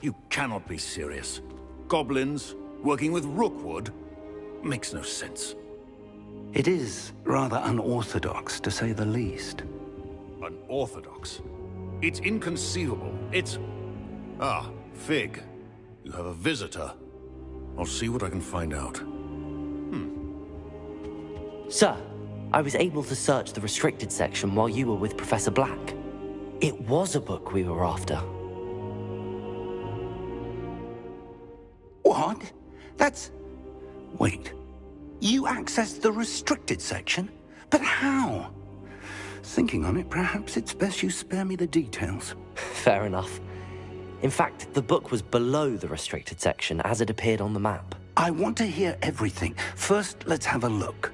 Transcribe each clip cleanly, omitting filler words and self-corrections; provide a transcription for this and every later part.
You cannot be serious. Goblins, working with Rookwood? Makes no sense. It is rather unorthodox, to say the least. Unorthodox? It's inconceivable. It's... Ah, Fig. You have a visitor. I'll see what I can find out. Sir, I was able to search the restricted section while you were with Professor Black. It was a book we were after. What? That's... Wait. You accessed the restricted section? But how? Thinking on it, perhaps it's best you spare me the details. Fair enough. In fact, the book was below the restricted section as it appeared on the map. I want to hear everything. First, let's have a look.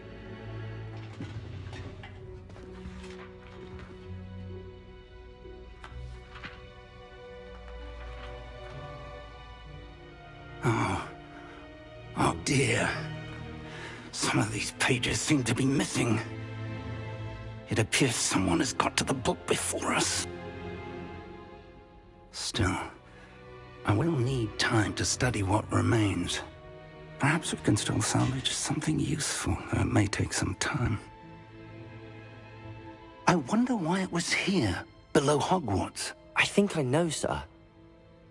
Oh dear. Some of these pages seem to be missing. It appears someone has got to the book before us. Still, I will need time to study what remains. Perhaps we can still salvage something useful, though it may take some time. I wonder why it was here, below Hogwarts. I think I know, sir.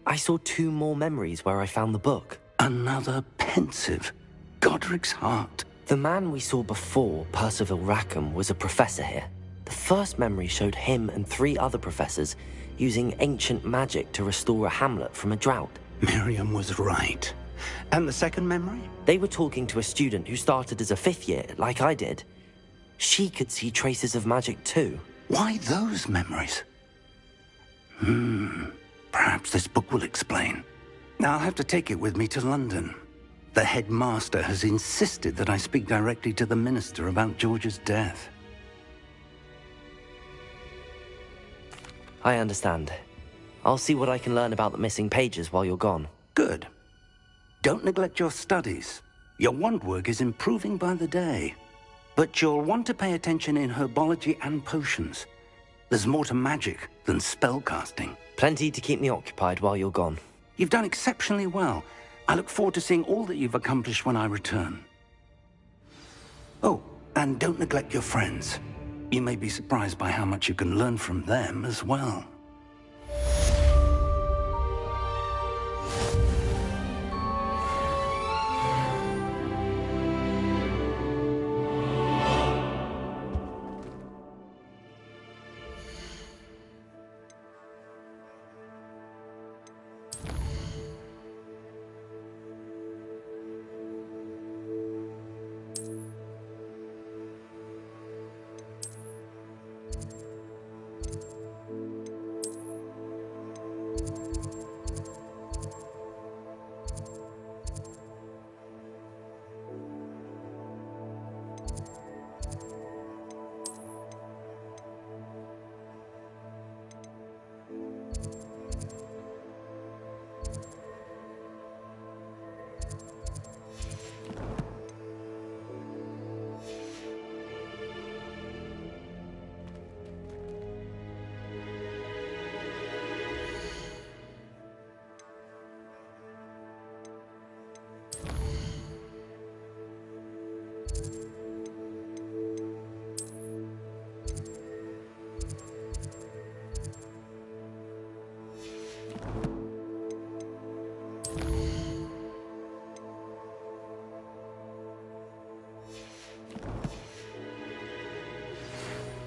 I saw 2 more memories where I found the book. Another pensive. Godric's heart. The man we saw before, Percival Rackham, was a professor here. The first memory showed him and 3 other professors using ancient magic to restore a hamlet from a drought. Miriam was right. And the second memory? They were talking to a student who started as a 5th year, like I did. She could see traces of magic too. Why those memories? Perhaps this book will explain. Now I'll have to take it with me to London. The headmaster has insisted that I speak directly to the minister about George's death. I understand. I'll see what I can learn about the missing pages while you're gone. Good. Don't neglect your studies. Your wand work is improving by the day. But you'll want to pay attention in herbology and potions. There's more to magic than spellcasting. Plenty to keep me occupied while you're gone. You've done exceptionally well. I look forward to seeing all that you've accomplished when I return. Oh, and don't neglect your friends. You may be surprised by how much you can learn from them as well.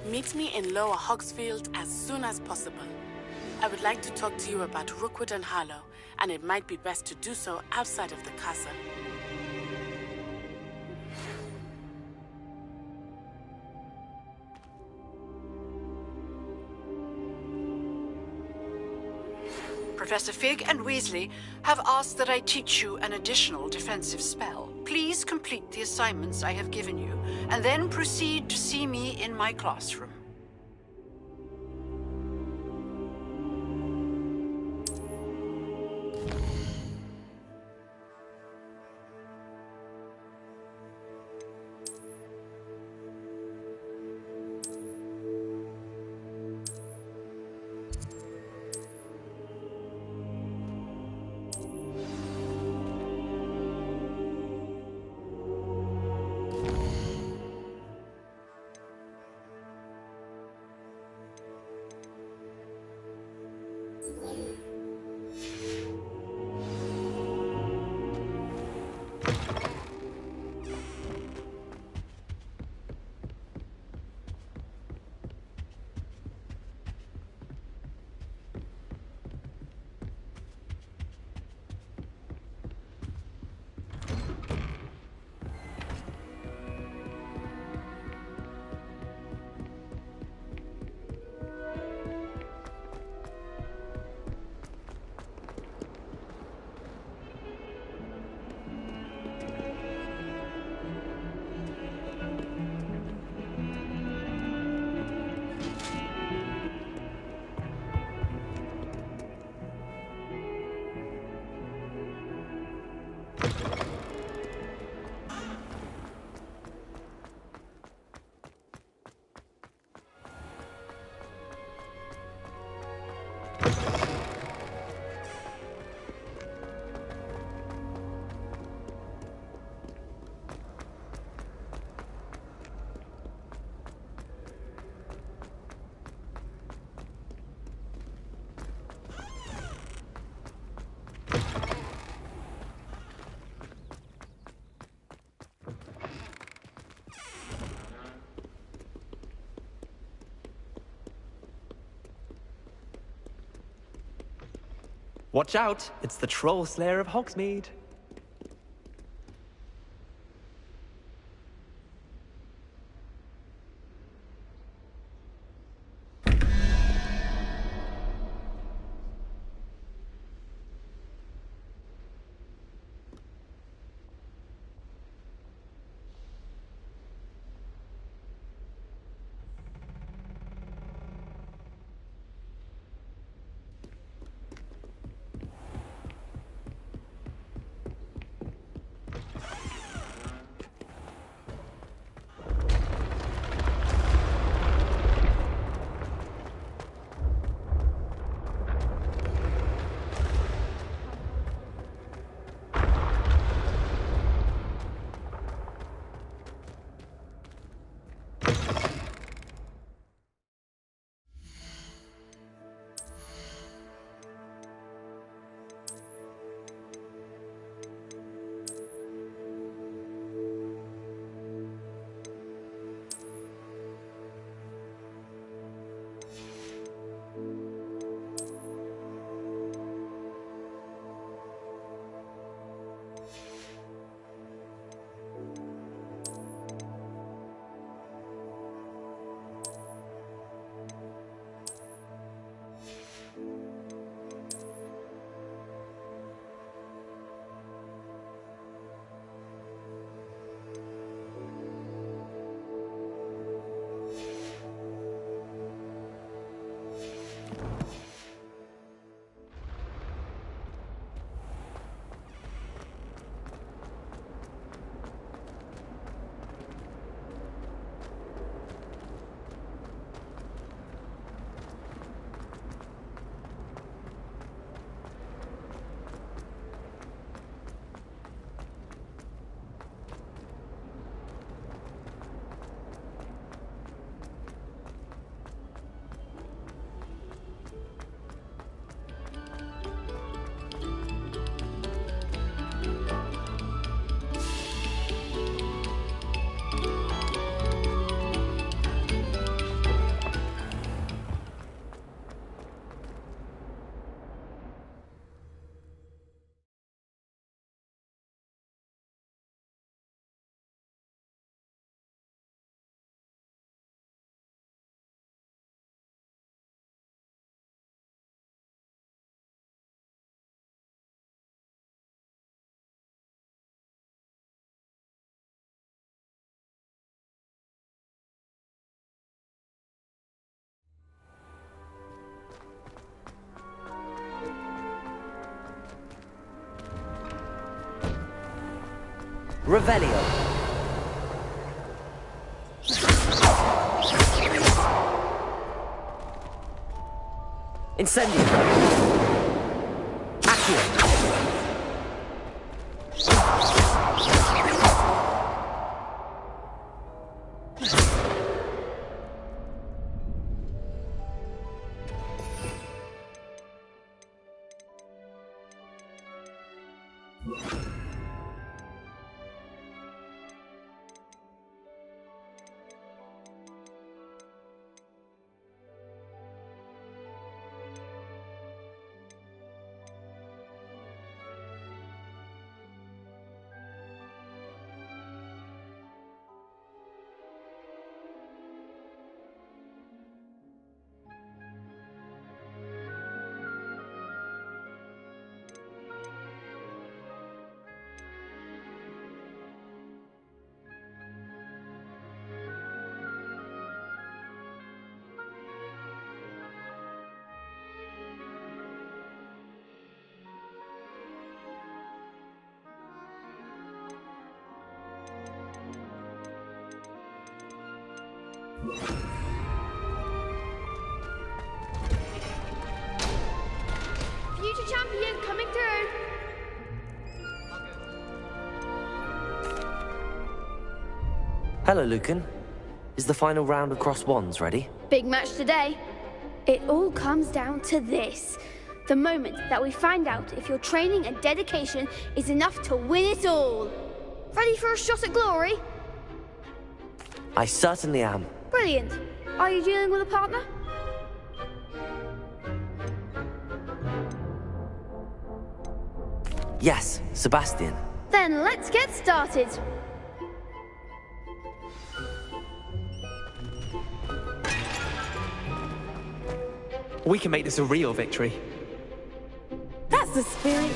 Meet me in Lower Hogsfield as soon as possible. I would like to talk to you about Rookwood and Harlow, and it might be best to do so outside of the castle. Professor Fig and Weasley have asked that I teach you an additional defensive spell. Please complete the assignments I have given you, and then proceed to see me in my classroom. Watch out, it's the Troll Slayer of Hogsmeade. Revelio. Incendio. Accio. Future champion coming through. Hello, Lucan. Is the final round of Cross Wands ready? Big match today. It all comes down to this. The moment that we find out if your training and dedication is enough to win it all. Ready for a shot at glory? I certainly am. Brilliant. Are you dealing with a partner? Yes, Sebastian. Then let's get started. We can make this a real victory. That's the spirit.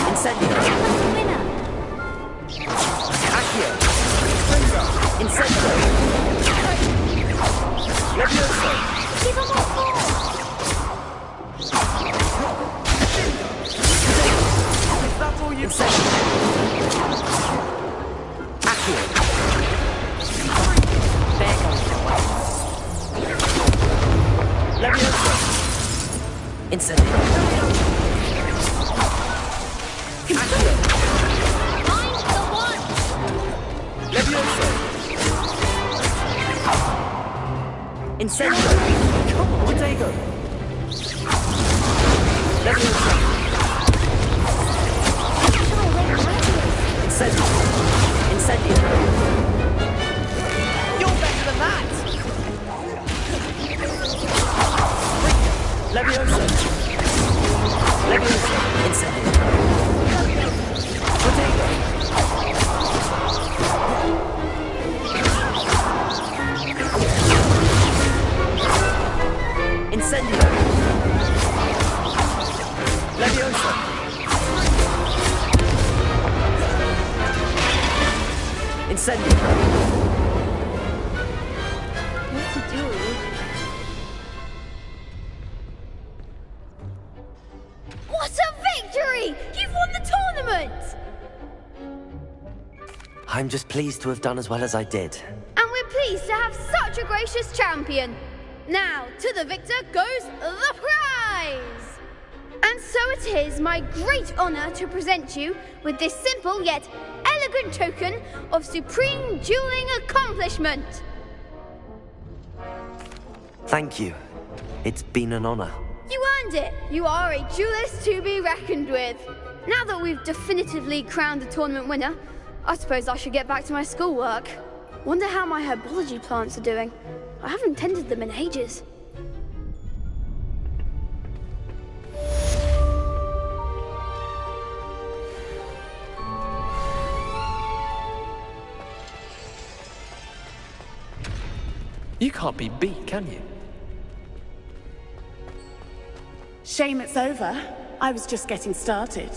Incendio. Winner. Accio. Incendio. Levioso. Give them all four. Is that all you've Incendio. Accio. There goes the way. Levioso. Incendio. Accio. Find the one. Levioso. Incendio. Come on, Draco. Levioso. Incendio. Incendio. You're better than that! Levioso. Levioso. Incendio. Potato. Incendio. Levioso. Incendio. What to do? What a victory! You've won the tournament! I'm just pleased to have done as well as I did. And we're pleased to have such a gracious champion. Now, to the victor goes the prize! And so it is my great honor to present you with this simple yet elegant token of supreme dueling accomplishment. Thank you. It's been an honor. You earned it. You are a duelist to be reckoned with. Now that we've definitively crowned the tournament winner, I suppose I should get back to my schoolwork. Wonder how my herbology plants are doing. I haven't tended them in ages. You can't be beat, can you? Shame it's over. I was just getting started.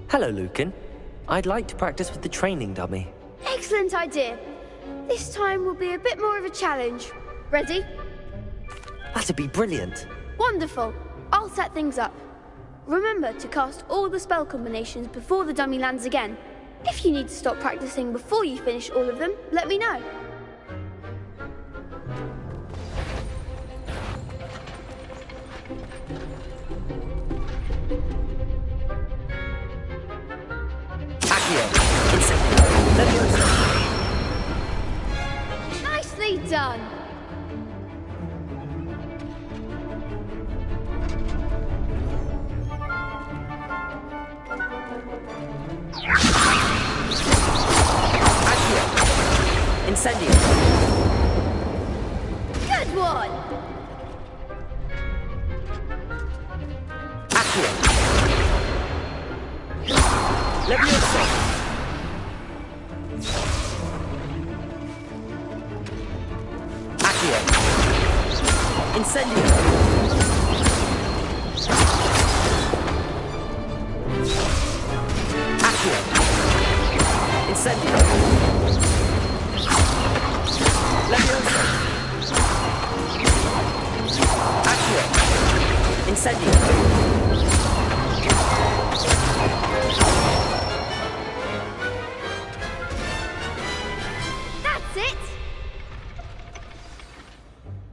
Hello, Lucan. I'd like to practice with the training dummy. Excellent idea. This time will be a bit more of a challenge. Ready? That'd be brilliant. Wonderful. I'll set things up. Remember to cast all the spell combinations before the dummy lands again. If you need to stop practicing before you finish all of them, let me know. Accio. Incendio. Levioso. Nicely done. Accio. Incendio. Good one. Accio. Levioso. Accio. Incendio. Accio. Incendio. Levioso. Accio. Incendio. That's it.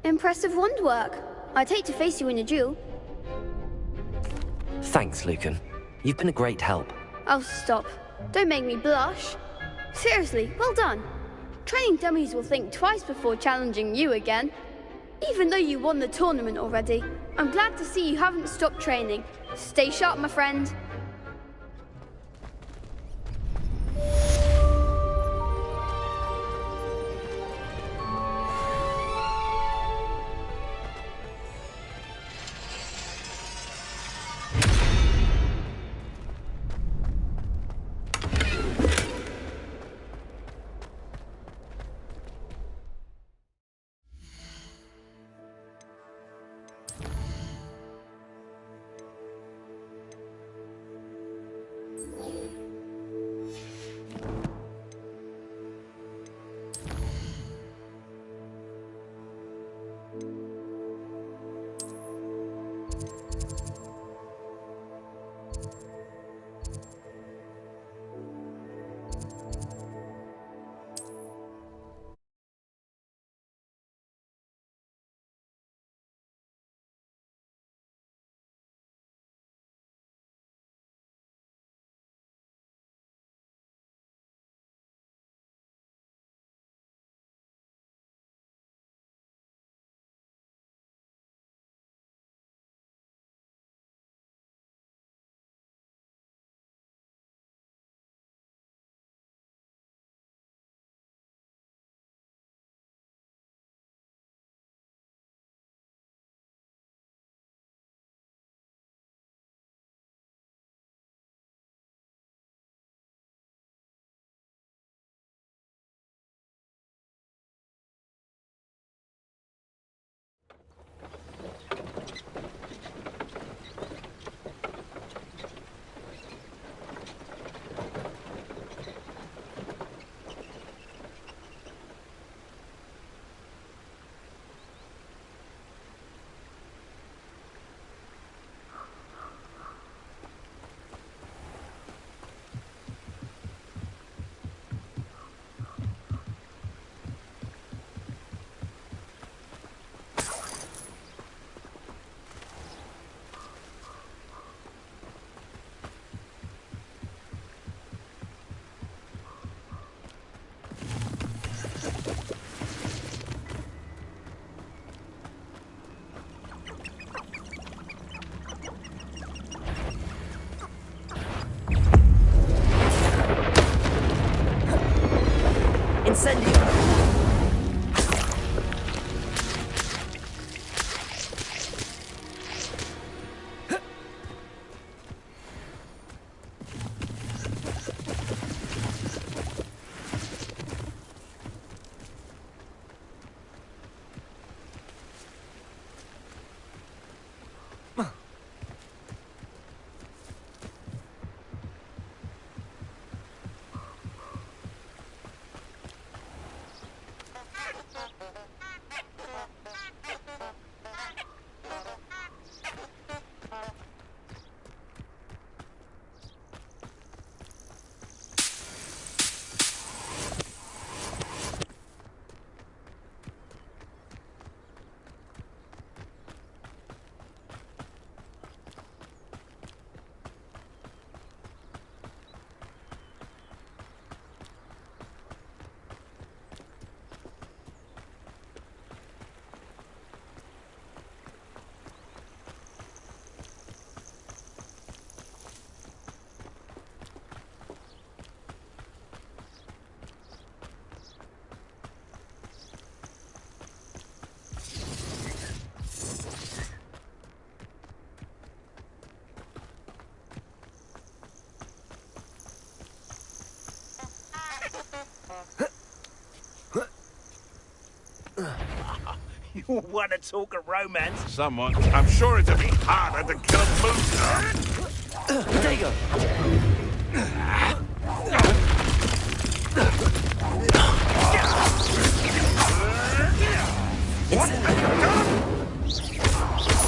Impressive wand work. I'd hate to face you in a duel. Thanks, Lucan. You've been a great help. Oh, stop. Don't make me blush. Seriously, well done. Training dummies will think twice before challenging you again. Even though you won the tournament already, I'm glad to see you haven't stopped training. Stay sharp, my friend. Incendio! You want to talk a romance? Someone. I'm sure it'd be harder to kill a moose. There you go.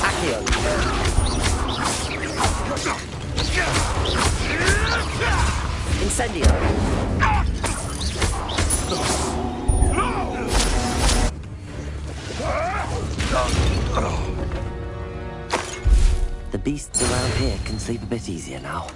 Accio. Incendio. The beasts around here can sleep a bit easier now.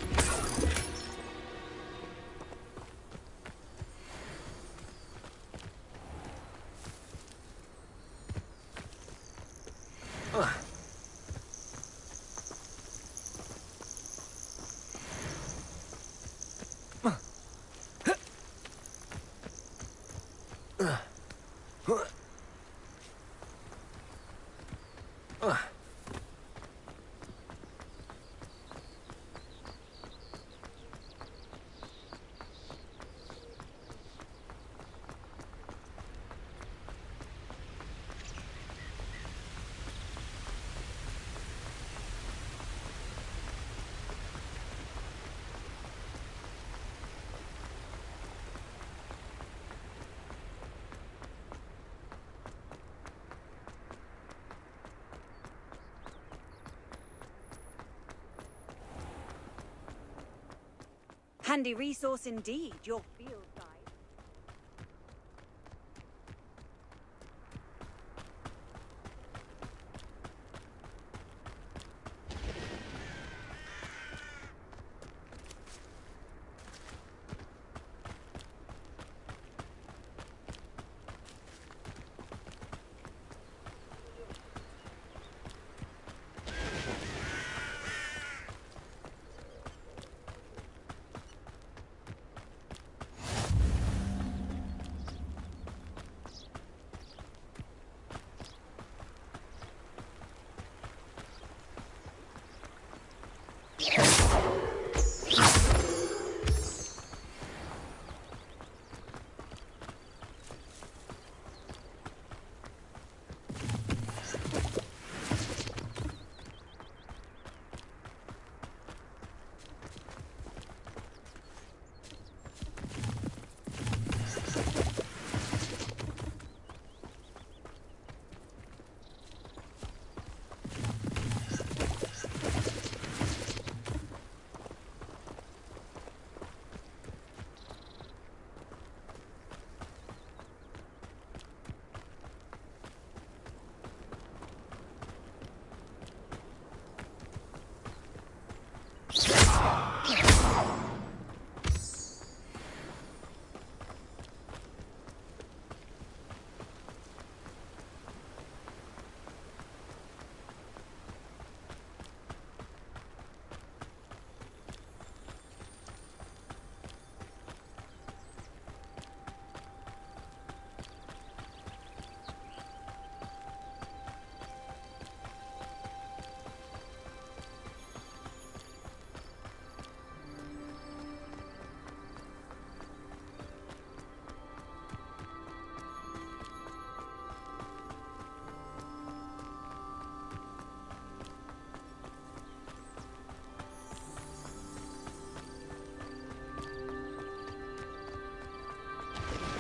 Handy resource indeed, your field guide.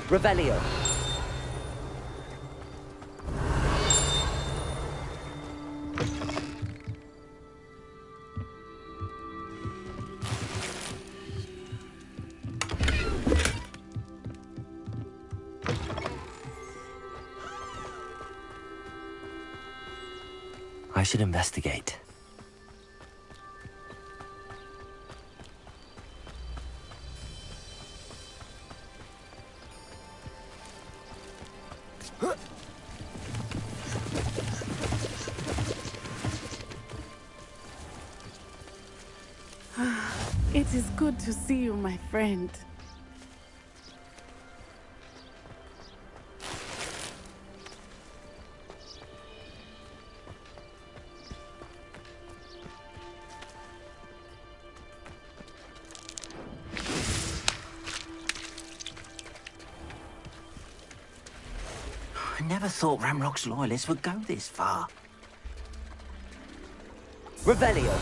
Revelio. I should investigate. It is good to see you, my friend. I never thought Ramrock's loyalists would go this far. Revelio.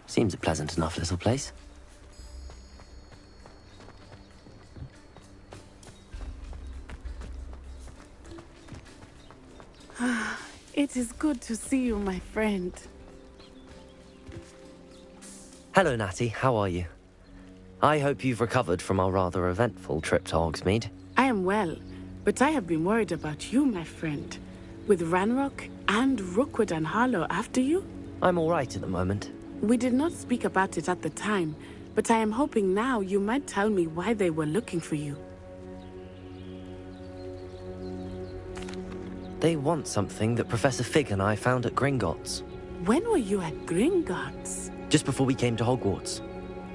Seems a pleasant enough little place. It is good to see you, my friend. Hello, Natty. How are you? I hope you've recovered from our rather eventful trip to Hogsmeade. I am well, but I have been worried about you, my friend. With Ranrock and Rookwood and Harlow after you? I'm all right at the moment. We did not speak about it at the time, but I am hoping now you might tell me why they were looking for you. They want something that Professor Fig and I found at Gringotts. When were you at Gringotts? Just before we came to Hogwarts.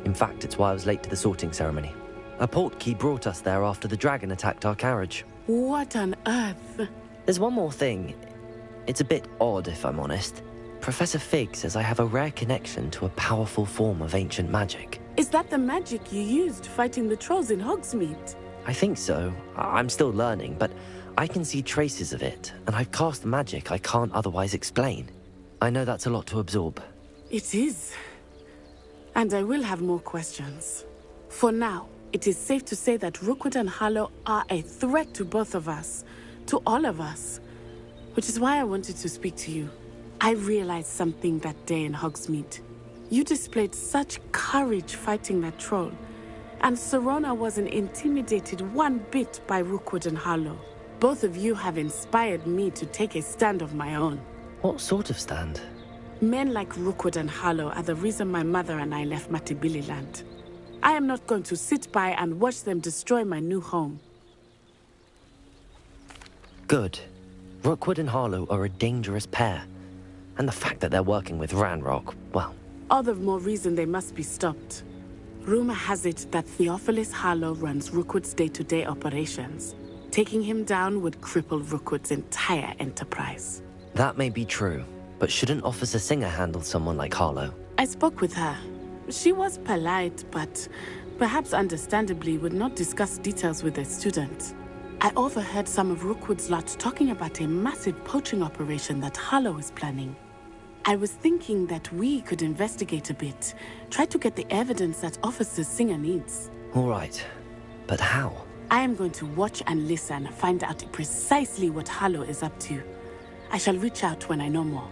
In fact, it's why I was late to the sorting ceremony. A portkey brought us there after the dragon attacked our carriage. What on earth? There's one more thing. It's a bit odd, if I'm honest. Professor Fig says I have a rare connection to a powerful form of ancient magic. Is that the magic you used fighting the trolls in Hogsmeade? I think so. I'm still learning, but I can see traces of it, and I've cast magic I can't otherwise explain. I know that's a lot to absorb. It is. And I will have more questions. For now, it is safe to say that Rookwood and Harlow are a threat to both of us. To all of us. Which is why I wanted to speak to you. I realized something that day in Hogsmeade. You displayed such courage fighting that troll. And Serona wasn't intimidated one bit by Rookwood and Harlow. Both of you have inspired me to take a stand of my own. What sort of stand? Men like Rookwood and Harlow are the reason my mother and I left Matibili-land. I am not going to sit by and watch them destroy my new home. Good. Rookwood and Harlow are a dangerous pair. And the fact that they're working with Ranrock, well... All the more reason they must be stopped. Rumor has it that Theophilus Harlow runs Rookwood's day-to-day operations. Taking him down would cripple Rookwood's entire enterprise. That may be true, but shouldn't Officer Singer handle someone like Harlow? I spoke with her. She was polite, but perhaps understandably would not discuss details with a student. I overheard some of Rookwood's lot talking about a massive poaching operation that Harlow is planning. I was thinking that we could investigate a bit, try to get the evidence that Officer Singer needs. All right, but how? I am going to watch and listen, find out precisely what Harlow is up to. I shall reach out when I know more.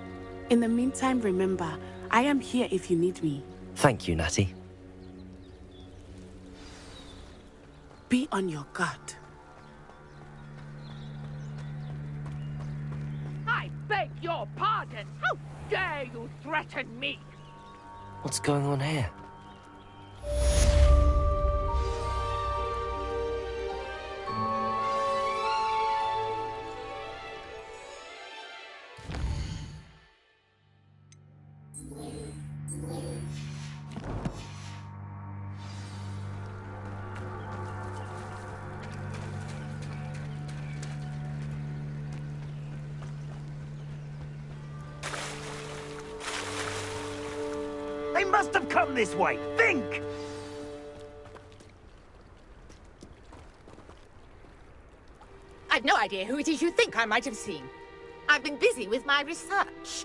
In the meantime, remember, I am here if you need me. Thank you, Natty. Be on your guard. I beg your pardon! How dare you threaten me? What's going on here? They must have come this way. Think! I've no idea who it is you think I might have seen. I've been busy with my research.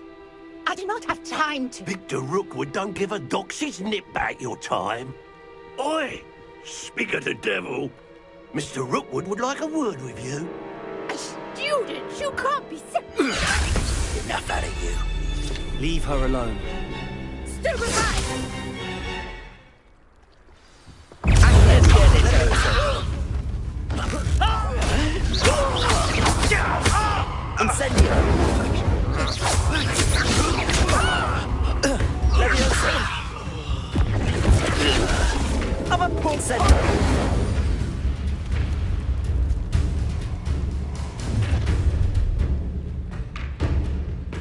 I do not have time to... Victor Rookwood don't give a doxy's nip back your time. Oi! Speak of the devil. Mr. Rookwood would like a word with you. A student? You can't be... Enough out of you. Leave her alone. Stupid man! Incendio! Leviosa! I'm a pull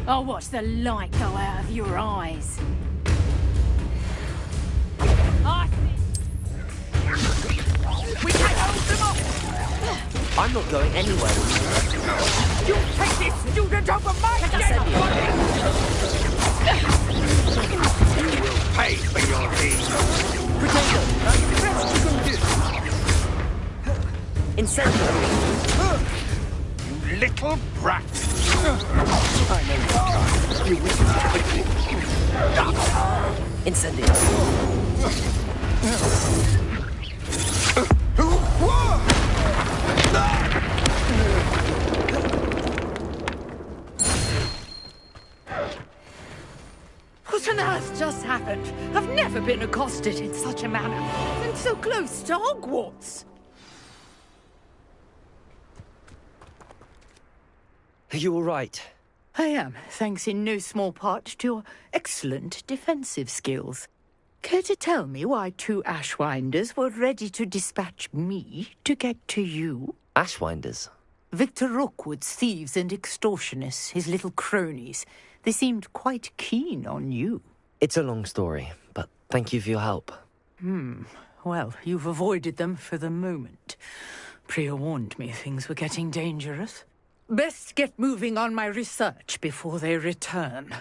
I'll watch the light go out of your eyes. We can't hold them off! I'm not going anywhere. You take this student over my dead body! You will pay for your deeds. Potato! That's the best you can do. Incendio! You little brat. I know you can't. You wicked. Incendio! What on earth just happened? I've never been accosted in such a manner, and so close to Hogwarts. Are you all right? I am, thanks in no small part to your excellent defensive skills. Care to tell me why two Ashwinders were ready to dispatch me to get to you? Ashwinders? Victor Rookwood's thieves and extortionists, his little cronies. They seemed quite keen on you. It's a long story, but thank you for your help. Well, you've avoided them for the moment. Priya warned me things were getting dangerous. Best get moving on my research before they return.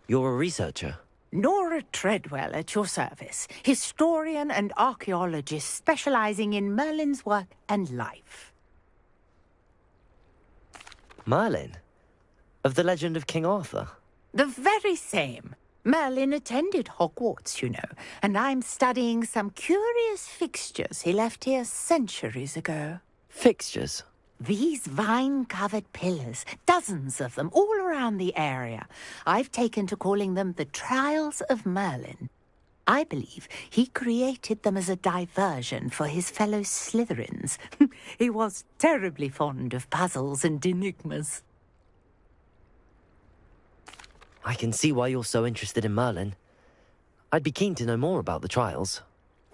You're a researcher? Nora Treadwell at your service, historian and archaeologist specializing in Merlin's work and life. Merlin? Of the legend of King Arthur? The very same. Merlin attended Hogwarts, you know, and I'm studying some curious fixtures he left here centuries ago. Fixtures? These vine-covered pillars, dozens of them, all around the area. I've taken to calling them the Trials of Merlin. I believe he created them as a diversion for his fellow Slytherins. He was terribly fond of puzzles and enigmas. I can see why you're so interested in Merlin. I'd be keen to know more about the trials.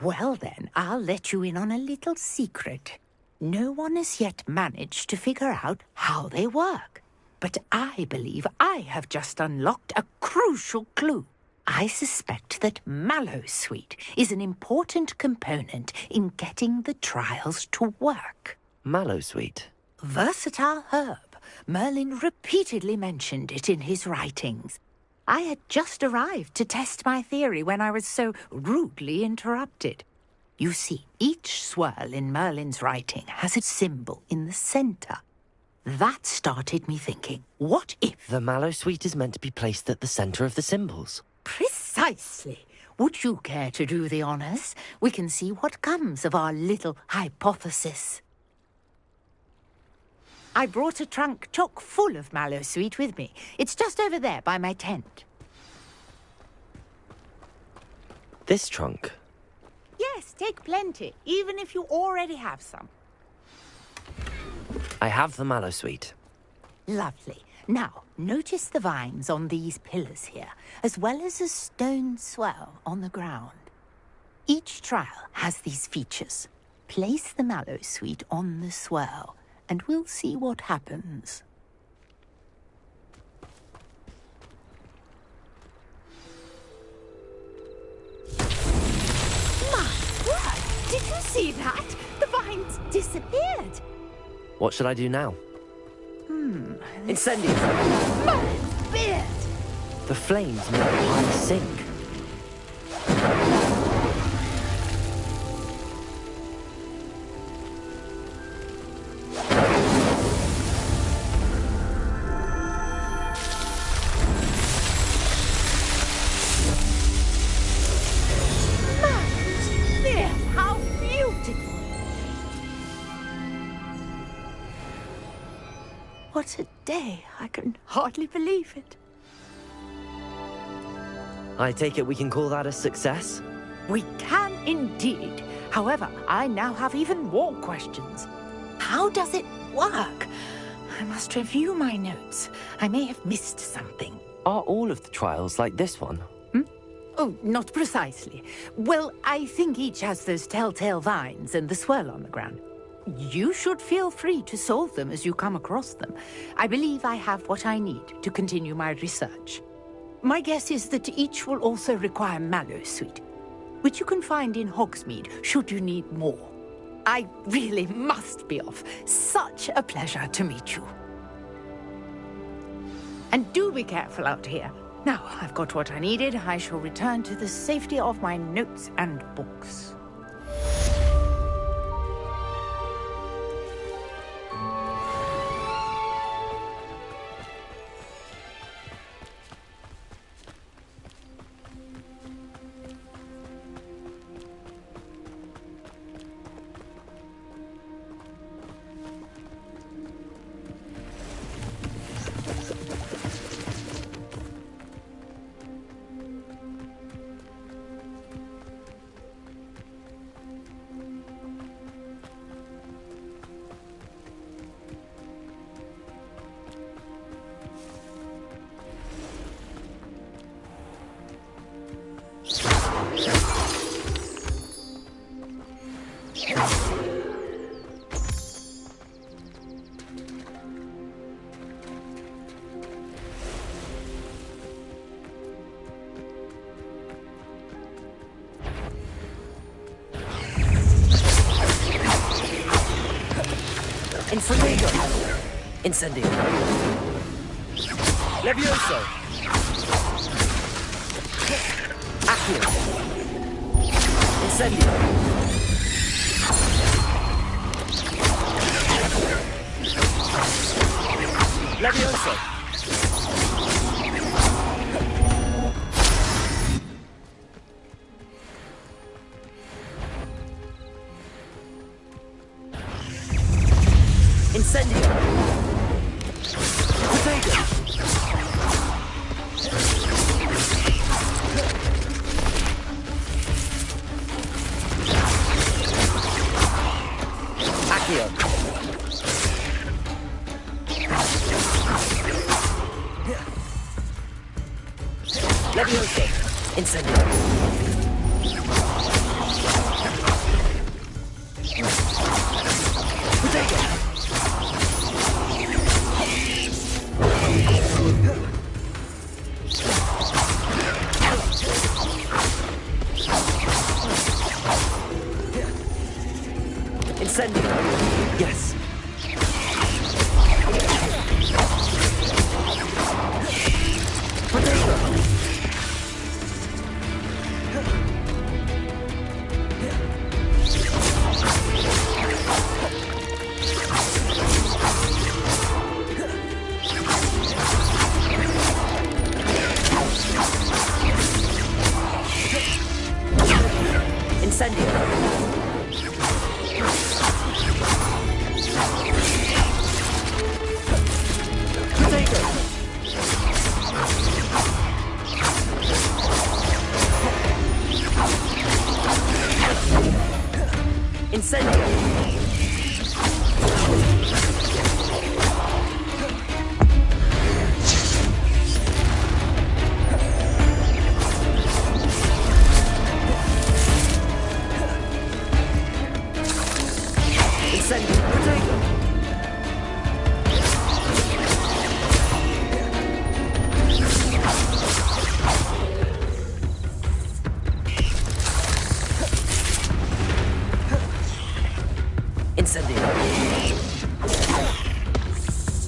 Well then, I'll let you in on a little secret. No one has yet managed to figure out how they work. But I believe I have just unlocked a crucial clue. I suspect that Mallowsweet is an important component in getting the trials to work. Mallowsweet? Versatile herb. Merlin repeatedly mentioned it in his writings. I had just arrived to test my theory when I was so rudely interrupted. You see, each swirl in Merlin's writing has a symbol in the center. That started me thinking, what if... The Mallowsweet is meant to be placed at the center of the symbols. Precisely. Would you care to do the honors? We can see what comes of our little hypothesis. I brought a trunk chock full of Mallowsweet with me. It's just over there by my tent. This trunk? Yes, take plenty, even if you already have some. I have the Mallowsweet. Lovely. Now, notice the vines on these pillars here, as well as a stone swell on the ground. Each trial has these features. Place the Mallowsweet on the swell, and we'll see what happens. My word! Did you see that? The vines disappeared. What should I do now? Incendio! Merlin's beard! The flames make the pile sink. Merlin's beard! How beautiful! What a day. I can hardly believe it. I take it we can call that a success? We can indeed. However, I now have even more questions. How does it work? I must review my notes. I may have missed something. Are all of the trials like this one? Oh, not precisely. Well, I think each has those telltale vines and the swirl on the ground. You should feel free to solve them as you come across them. I believe I have what I need to continue my research. My guess is that each will also require Mallowsweet, which you can find in Hogsmeade should you need more. I really must be off. Such a pleasure to meet you. And do be careful out here. Now I've got what I needed. I shall return to the safety of my notes and books. Infragego! Incendio! Levioso! Accio! Incendio! Levioso! Incendio! Potato! Accio! Levioso! Incendio! Potato! Incendio! Yes! Potato! Incendio! Potato! Incendio! Incendio! Potato! Incendio!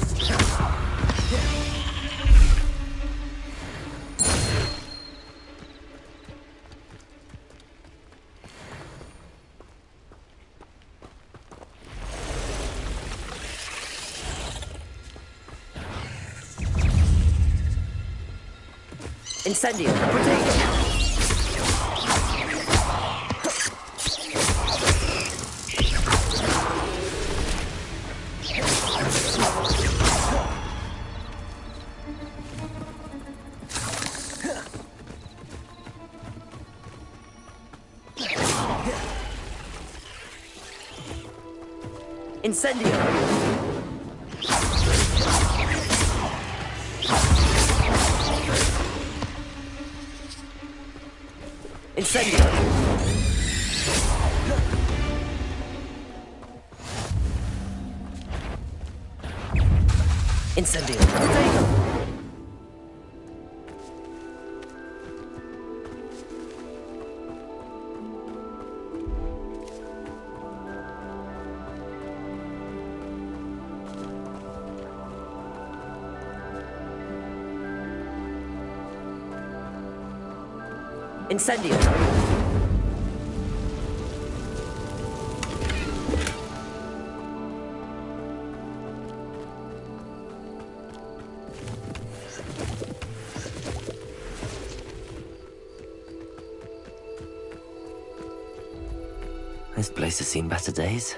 Incendio! Potato! Incendio! Incendio! Incendio! Potato! Incendio! This place has seen better days.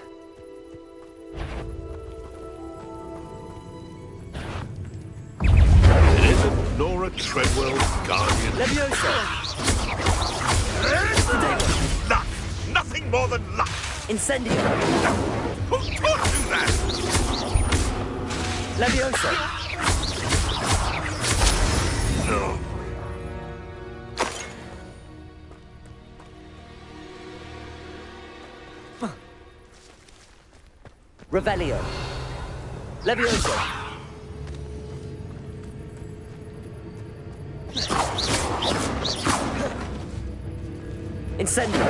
It isn't Nora Treadwell's guardian. Leviosa! Luck! Nothing more than luck! Incendio! Who taught you that? Leviosa! No. Revelio! Leviosa! Incendio!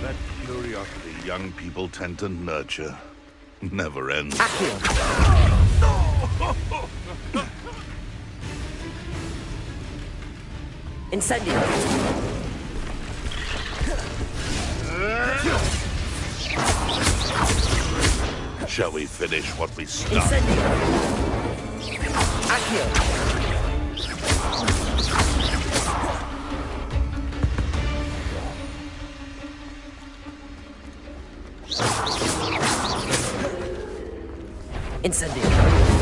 That curiosity young people tend to nurture never ends. Incendio. Shall we finish what we started? Incendio. Accio. Incendio.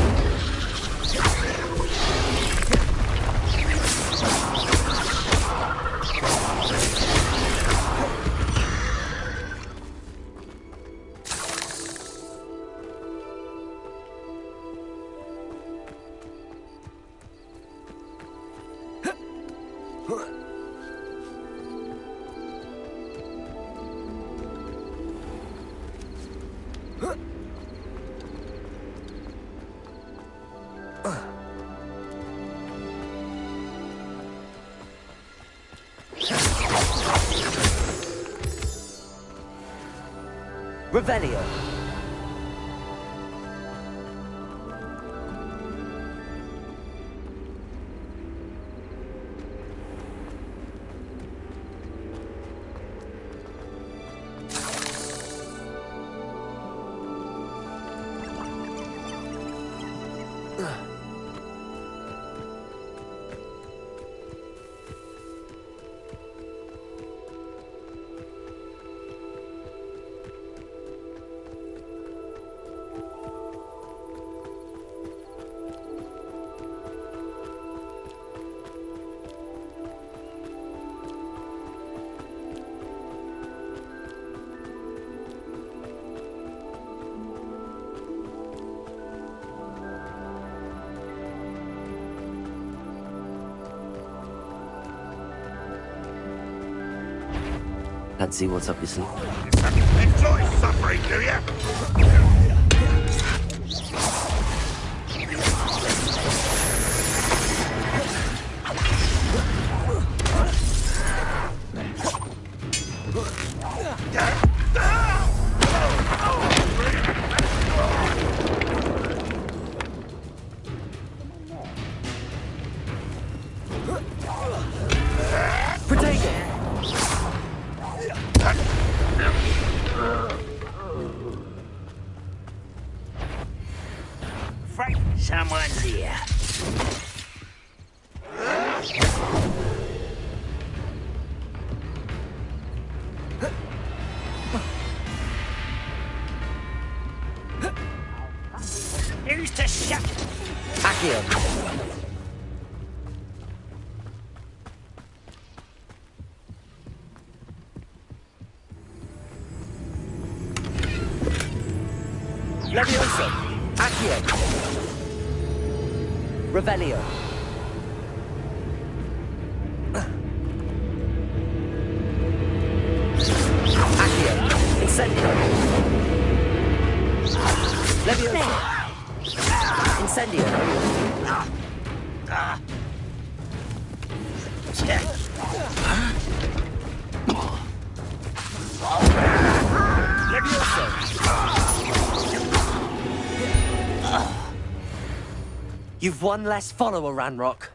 Revelio. Let's see what's up your sleeve. Enjoy suffering, do ya? Someone's here. Who's to shut? Accio. Levioso. Accio. Revelio. Accio. Incendio. Levioso. Incendio. Levioso. You've one less follower, Ranrock.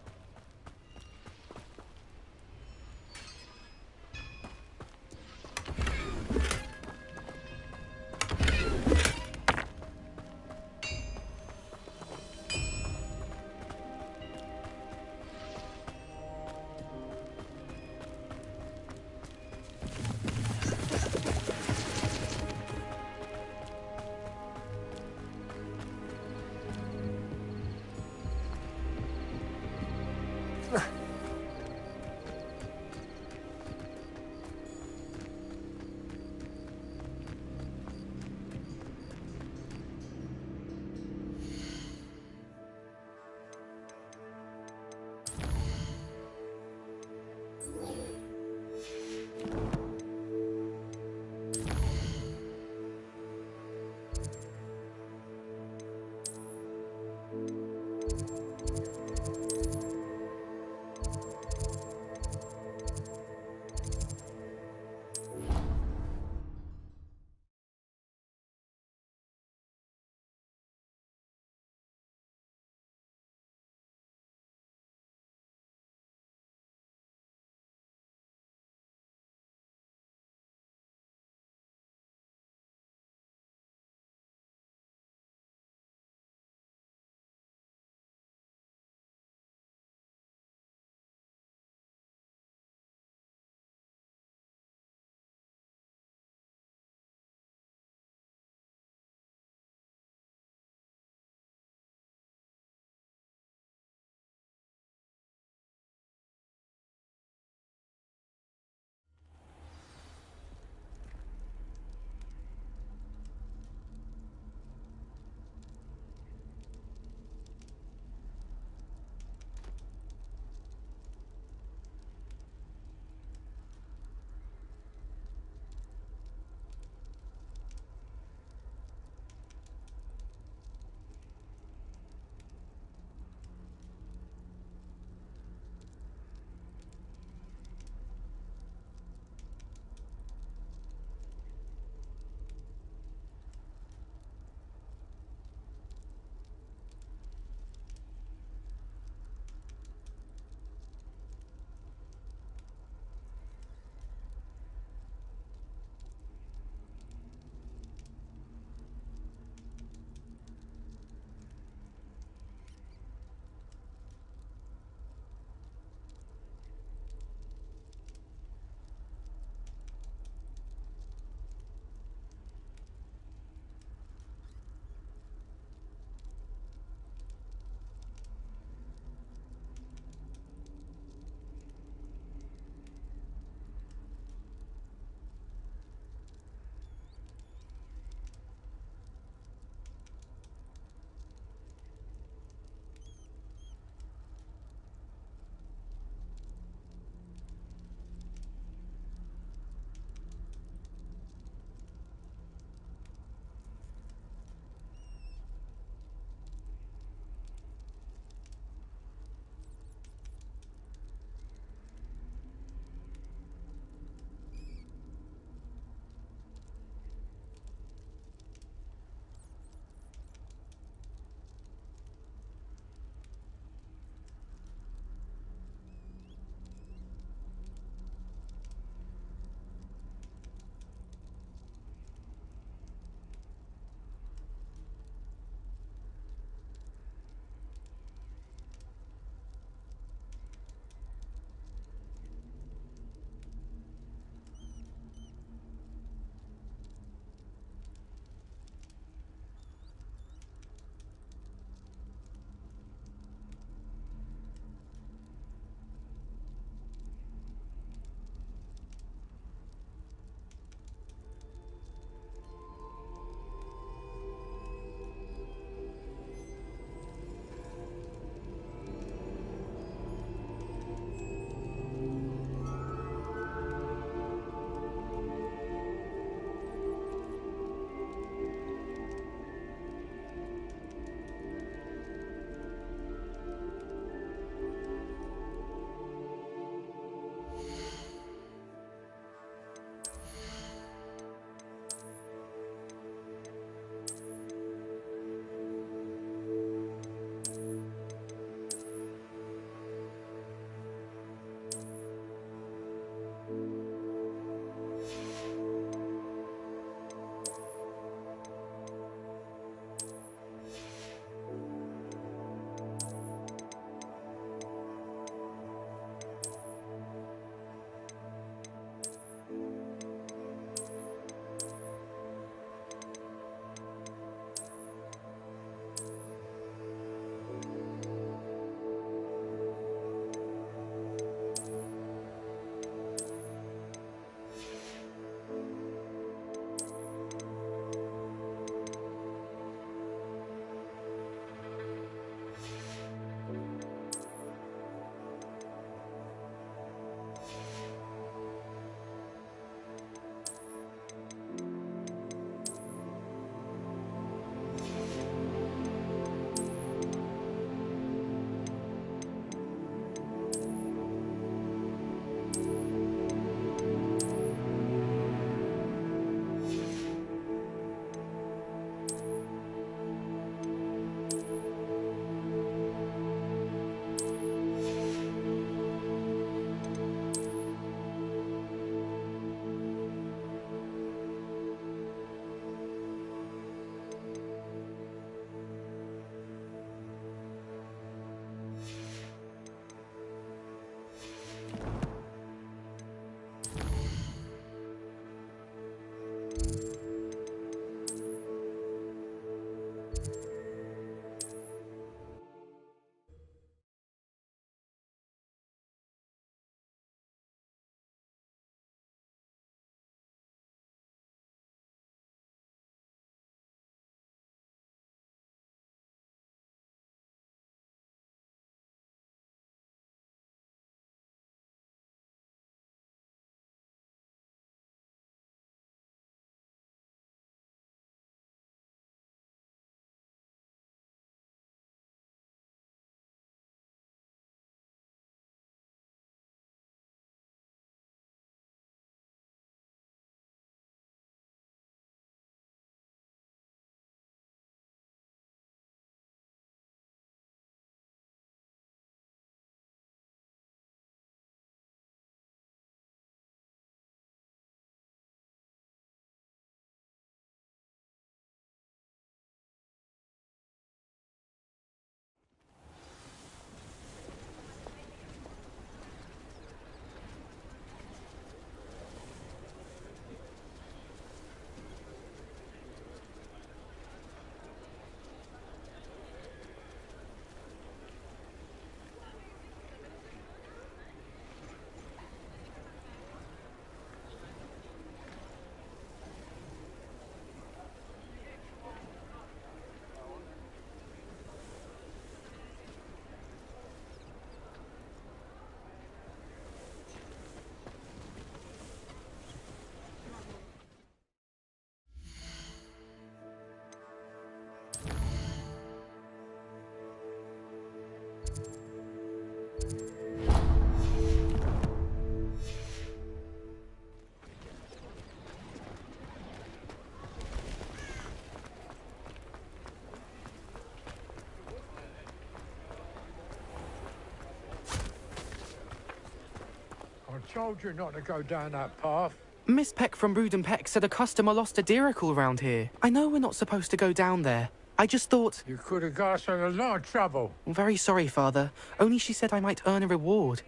told you not to go down that path. Miss Peck from Brood and Peck said a customer lost a deeracle round here. I know we're not supposed to go down there. I just thought... You could have got us in a lot of trouble. I'm very sorry, Father. Only she said I might earn a reward.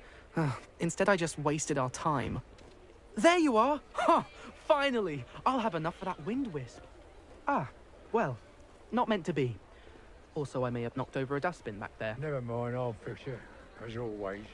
Instead, I just wasted our time. There you are! Ha! Finally! I'll have enough for that wind wisp. Ah, well, not meant to be. Also, I may have knocked over a dustbin back there. Never mind, I'll fix it, as always.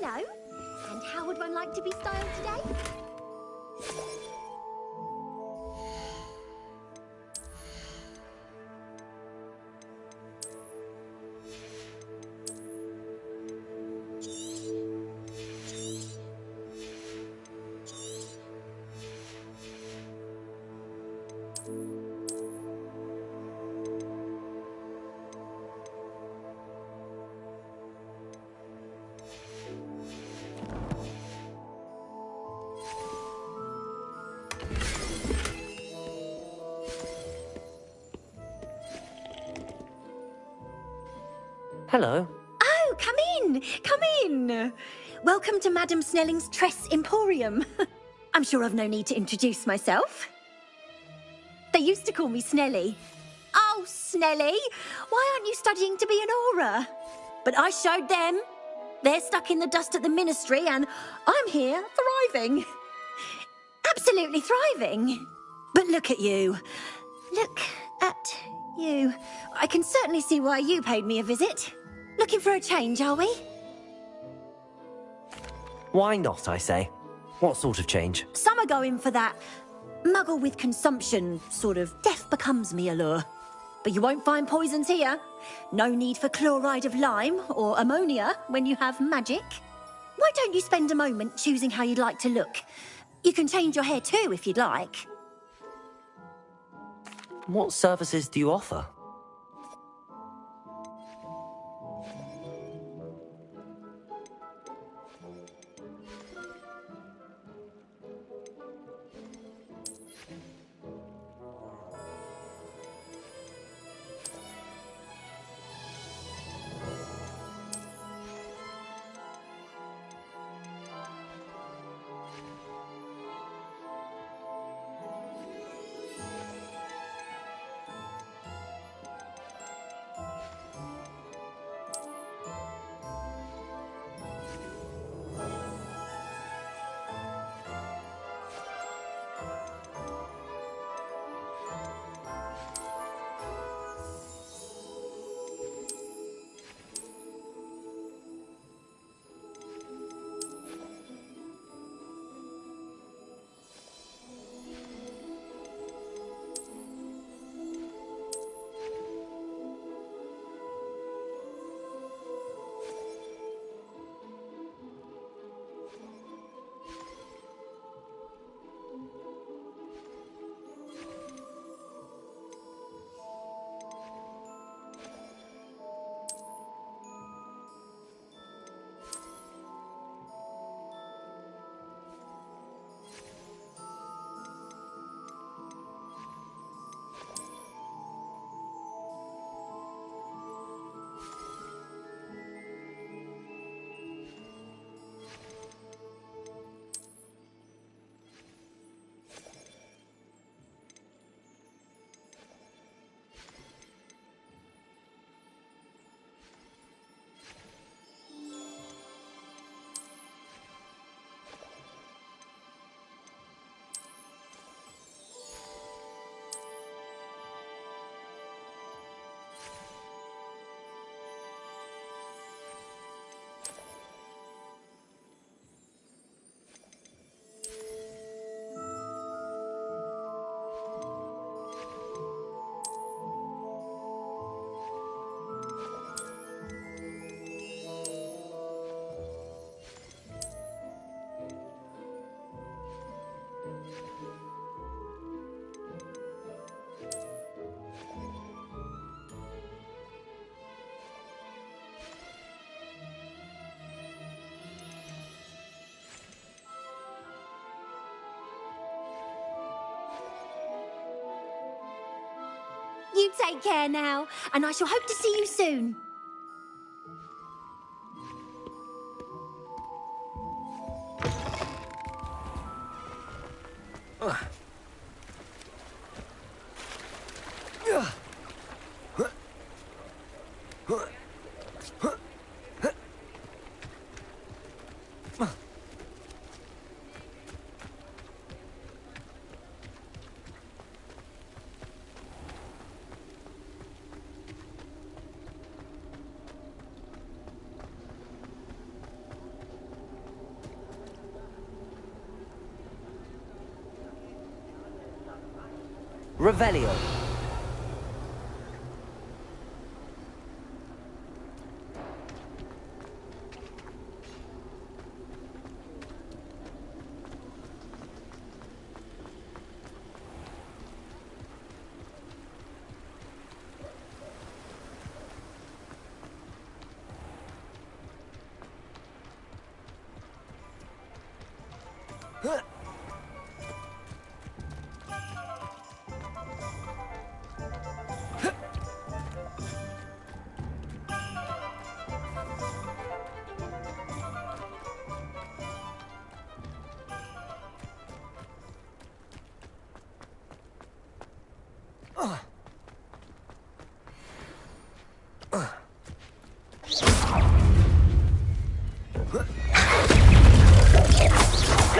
Hello. And how would one like to be styled today? Hello. Oh, come in! Come in! Welcome to Madam Snelling's Tress Emporium. I'm sure I've no need to introduce myself. They used to call me Snelly. Oh, Snelly! Why aren't you studying to be an aura? But I showed them. They're stuck in the dust at the ministry, and I'm here, thriving. Absolutely thriving. But look at you. Look at you. I can certainly see why you paid me a visit. Looking for a change, are we? Why not, I say? What sort of change? Some are going for that muggle with consumption, sort of death becomes me allure. But you won't find poisons here. No need for chloride of lime or ammonia when you have magic. Why don't you spend a moment choosing how you'd like to look? You can change your hair too if you'd like. What services do you offer? You take care now, and I shall hope to see you soon. Revelio.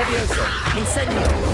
Levioso, incendio.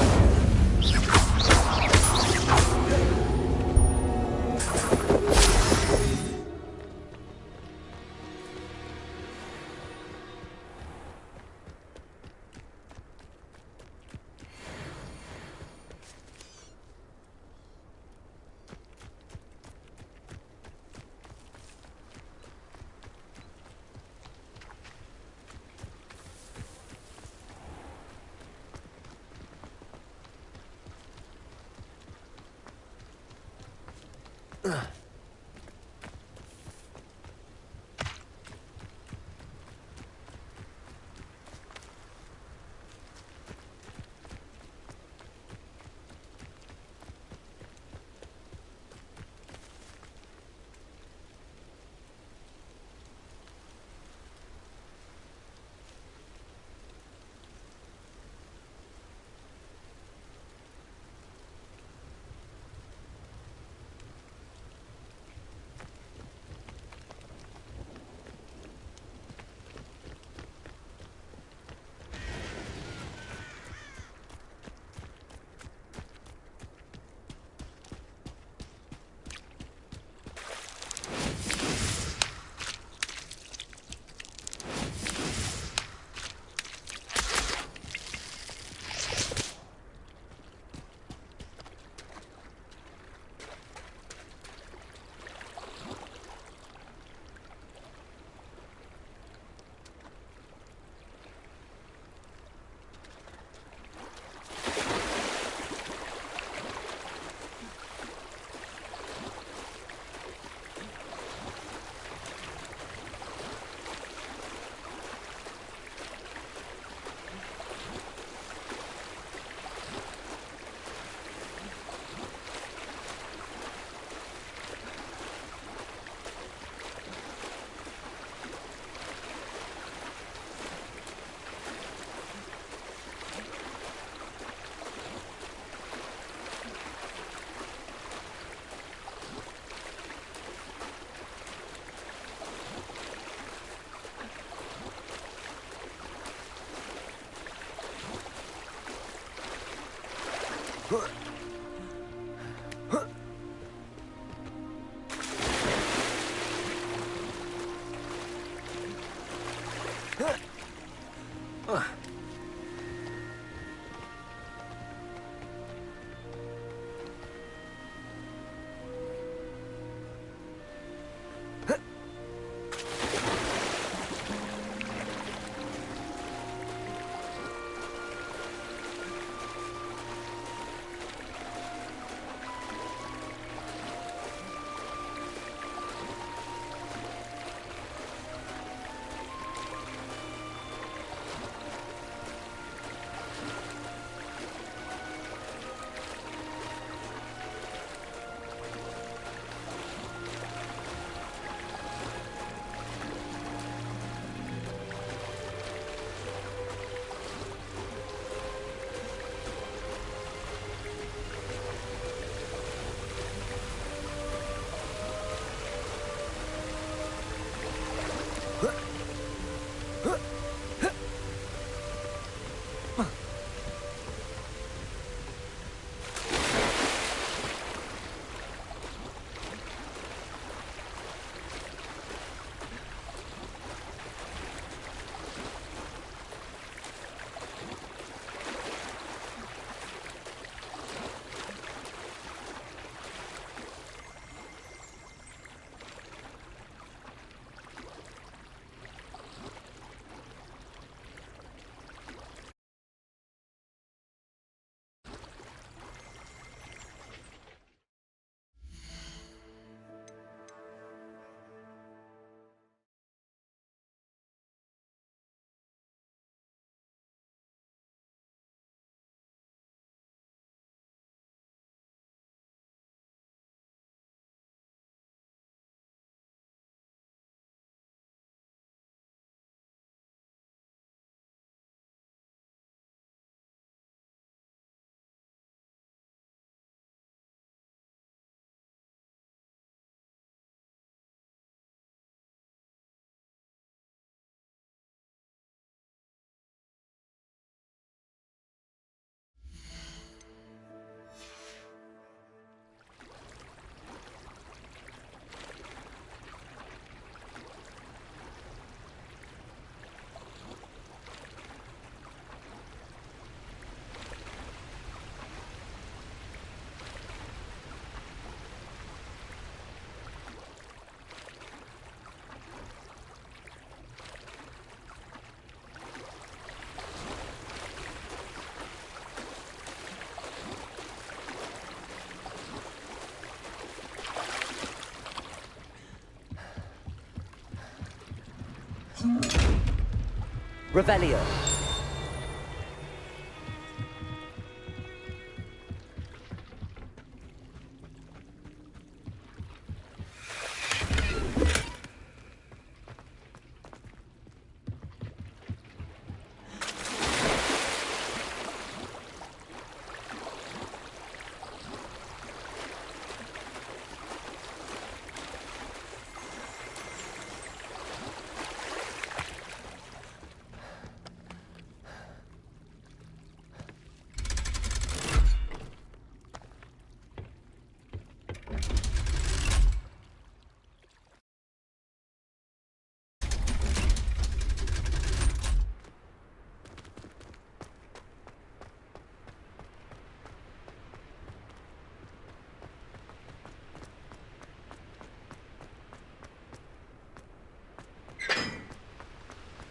Revelio.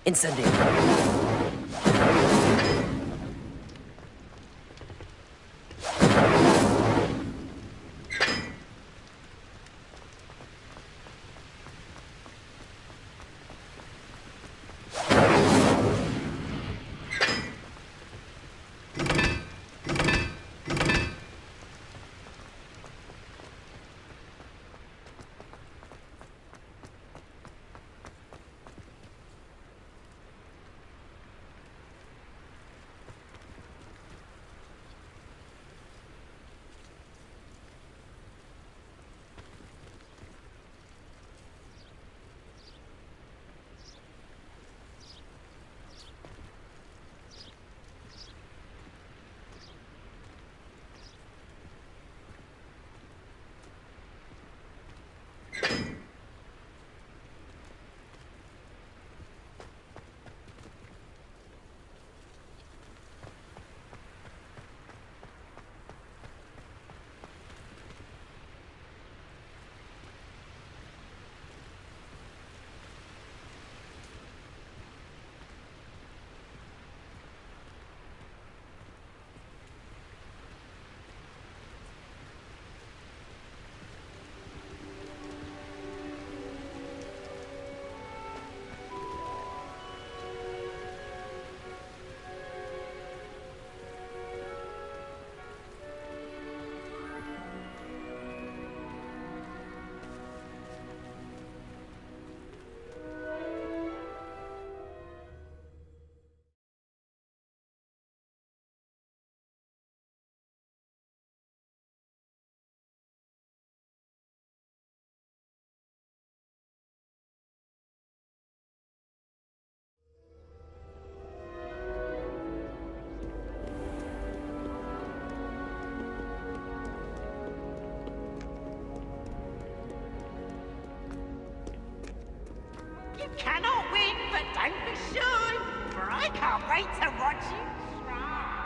Incendio. You cannot win, but don't be shy, for I can't wait to watch you try.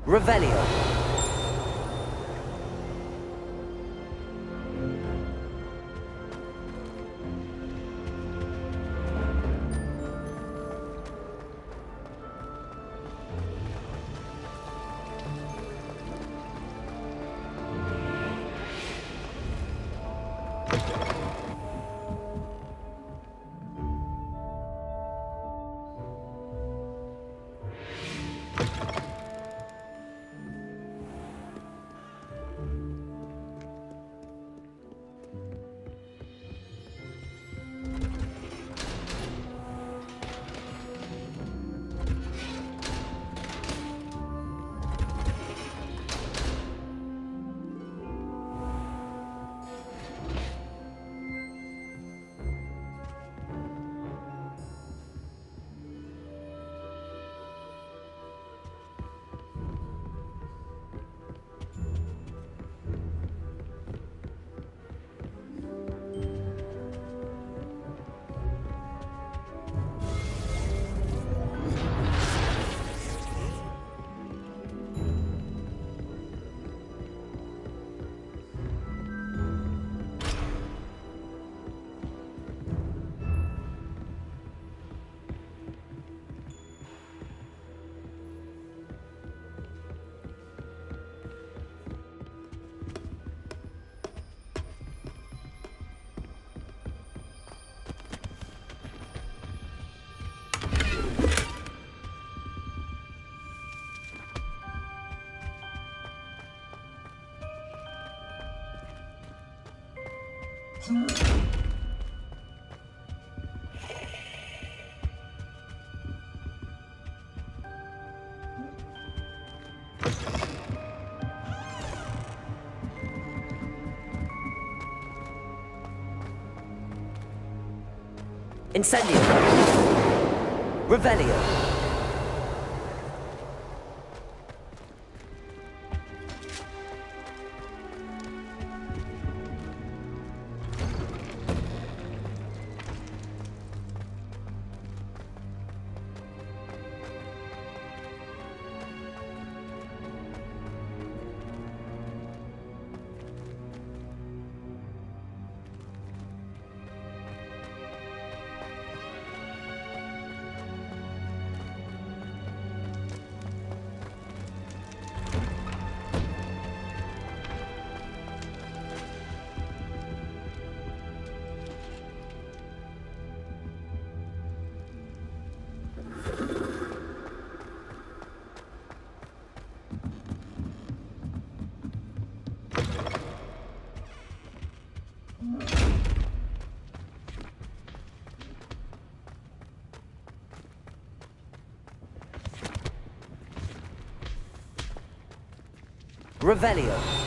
Revelio. Incendio. Revelio. Revelio.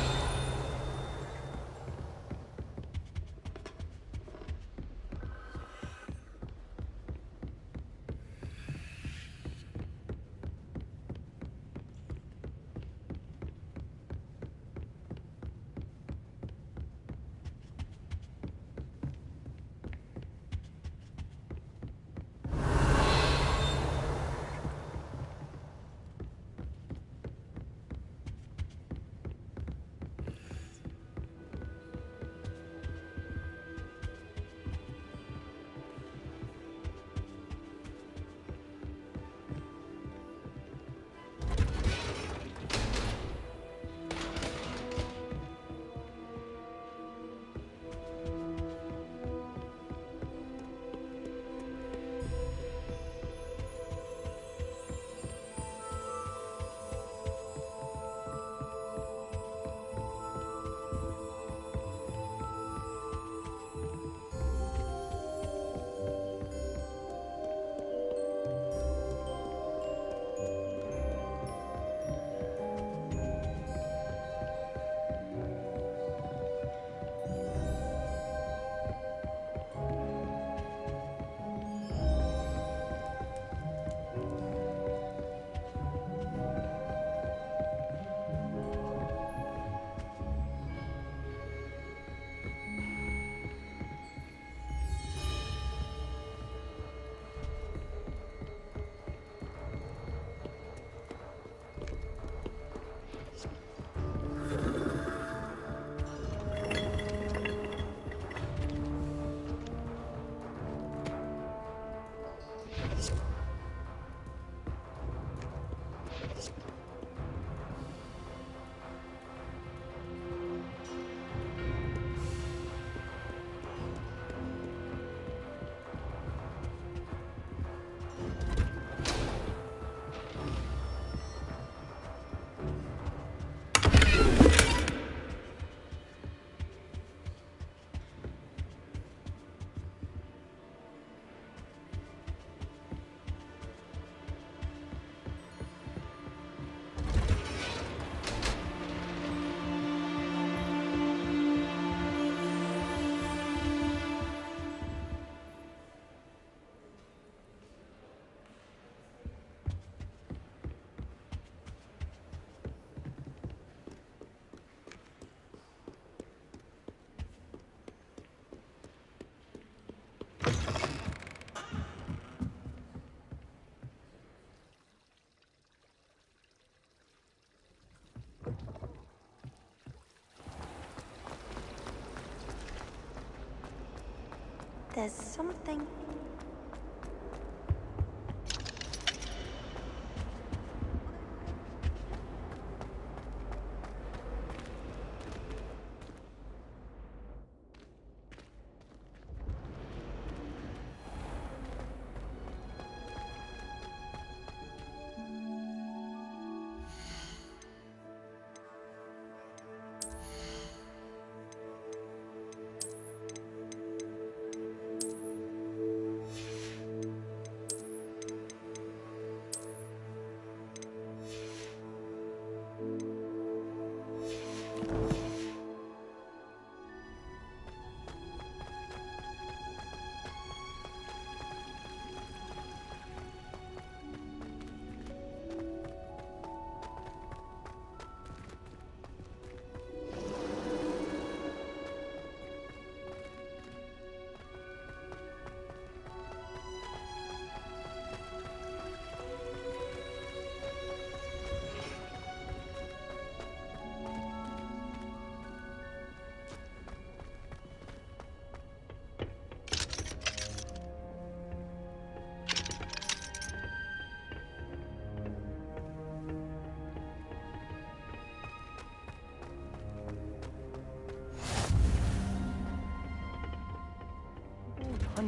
There's something...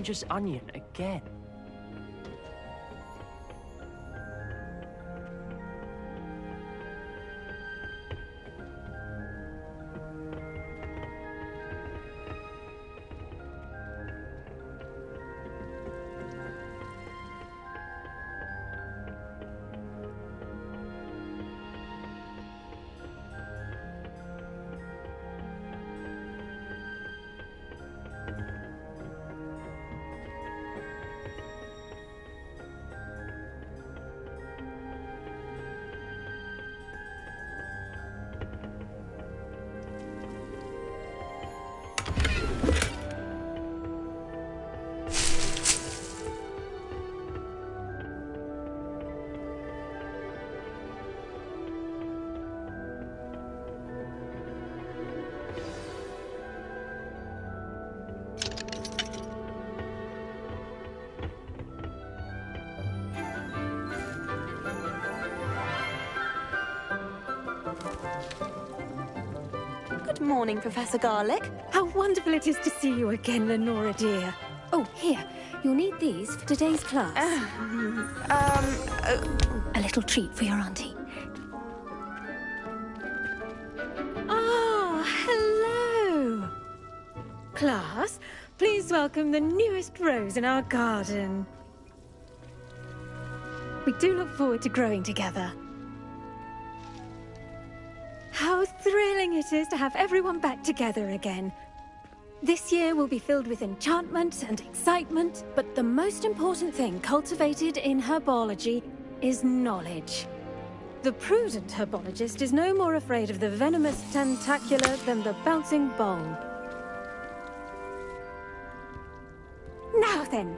dangerous onion again. Good morning, Professor Garlic. How wonderful it is to see you again, Lenora dear. Oh, here. You'll need these for today's class. A little treat for your auntie. Ah, hello. Class, please welcome the newest rose in our garden. We do look forward to growing together. How thrilling it is to have everyone back together again. This year will be filled with enchantment and excitement, but the most important thing cultivated in herbology is knowledge. The prudent herbologist is no more afraid of the venomous tentacular than the bouncing bulb. Now then,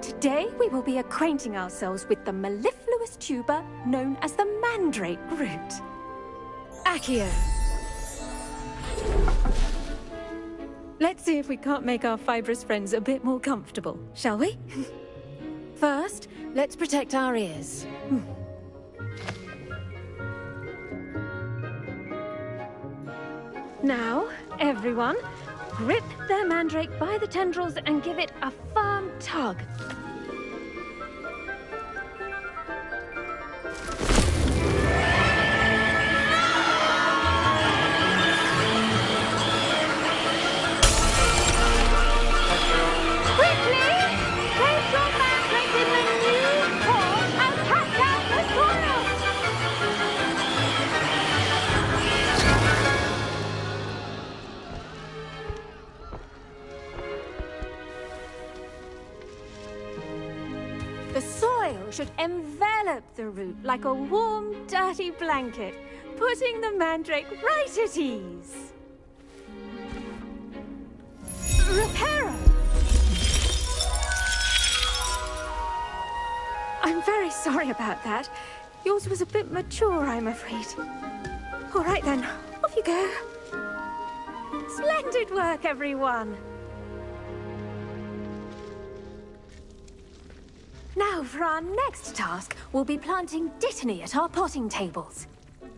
today we will be acquainting ourselves with the mellifluous tuber known as the mandrake root. Accio. Let's see if we can't make our fibrous friends a bit more comfortable, shall we? First, let's protect our ears. Now, everyone, grip their mandrake by the tendrils and give it a firm tug. Should envelop the root like a warm, dirty blanket, putting the mandrake right at ease. Reparo! I'm very sorry about that. Yours was a bit mature, I'm afraid. All right then, off you go. Splendid work, everyone. Now, for our next task, we'll be planting dittany at our potting tables.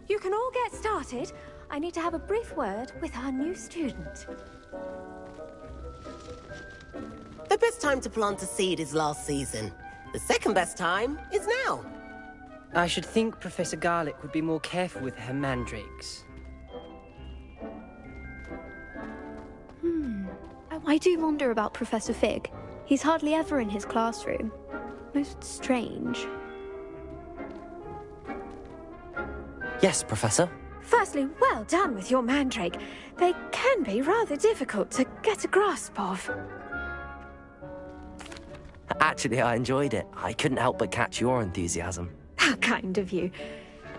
You can all get started. I need to have a brief word with our new student. The best time to plant a seed is last season. The second best time is now. I should think Professor Garlic would be more careful with her mandrakes. I do wonder about Professor Fig. He's hardly ever in his classroom. Most strange. Yes, Professor? Firstly, well done with your mandrake. They can be rather difficult to get a grasp of. Actually, I enjoyed it. I couldn't help but catch your enthusiasm. How kind of you.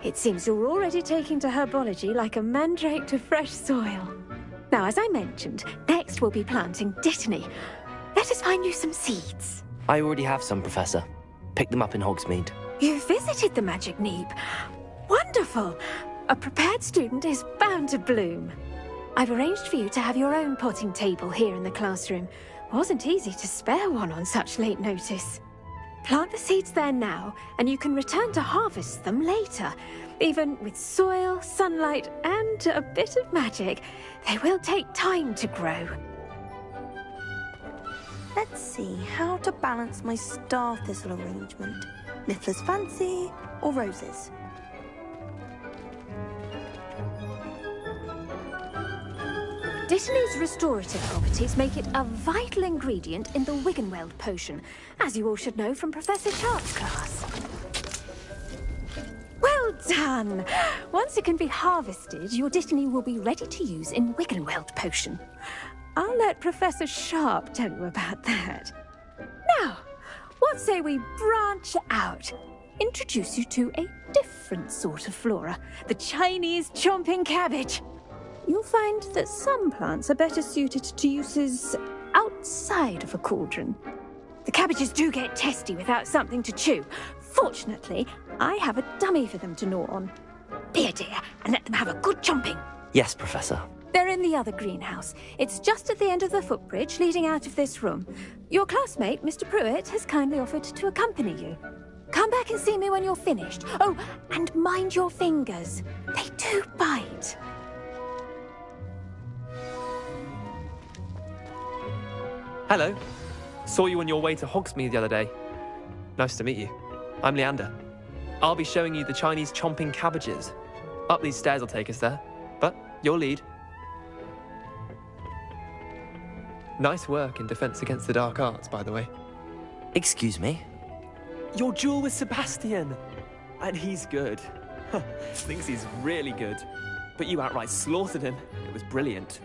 It seems you're already taking to herbology like a mandrake to fresh soil. Now, as I mentioned, next we'll be planting dittany. Let us find you some seeds. I already have some, Professor. Picked them up in Hogsmeade. You visited the Magic Neep. Wonderful! A prepared student is bound to bloom. I've arranged for you to have your own potting table here in the classroom. Wasn't easy to spare one on such late notice. Plant the seeds there now, and you can return to harvest them later. Even with soil, sunlight, and a bit of magic, they will take time to grow. Let's see how to balance my star thistle arrangement. Niffler's fancy or roses? Dittany's restorative properties make it a vital ingredient in the Wiggenweld potion, as you all should know from Professor Sharp's class. Well done! Once it can be harvested, your Dittany will be ready to use in Wiggenweld potion. I'll let Professor Sharp tell you about that. Now, what say we branch out? Introduce you to a different sort of flora, the Chinese chomping cabbage. You'll find that some plants are better suited to uses outside of a cauldron. The cabbages do get testy without something to chew. Fortunately, I have a dummy for them to gnaw on. Be a dear and let them have a good chomping. Yes, Professor. They're in the other greenhouse. It's just at the end of the footbridge leading out of this room. Your classmate, Mr. Pruitt, has kindly offered to accompany you. Come back and see me when you're finished. Oh, and mind your fingers. They do bite. Hello. Saw you on your way to Hogsmeade the other day. Nice to meet you. I'm Leander. I'll be showing you the Chinese chomping cabbages. Up these stairs will take us there, but your lead. Nice work in Defense Against the Dark Arts, by the way. Excuse me? Your duel with Sebastian! And he's good. Thinks he's really good. But you outright slaughtered him. It was brilliant.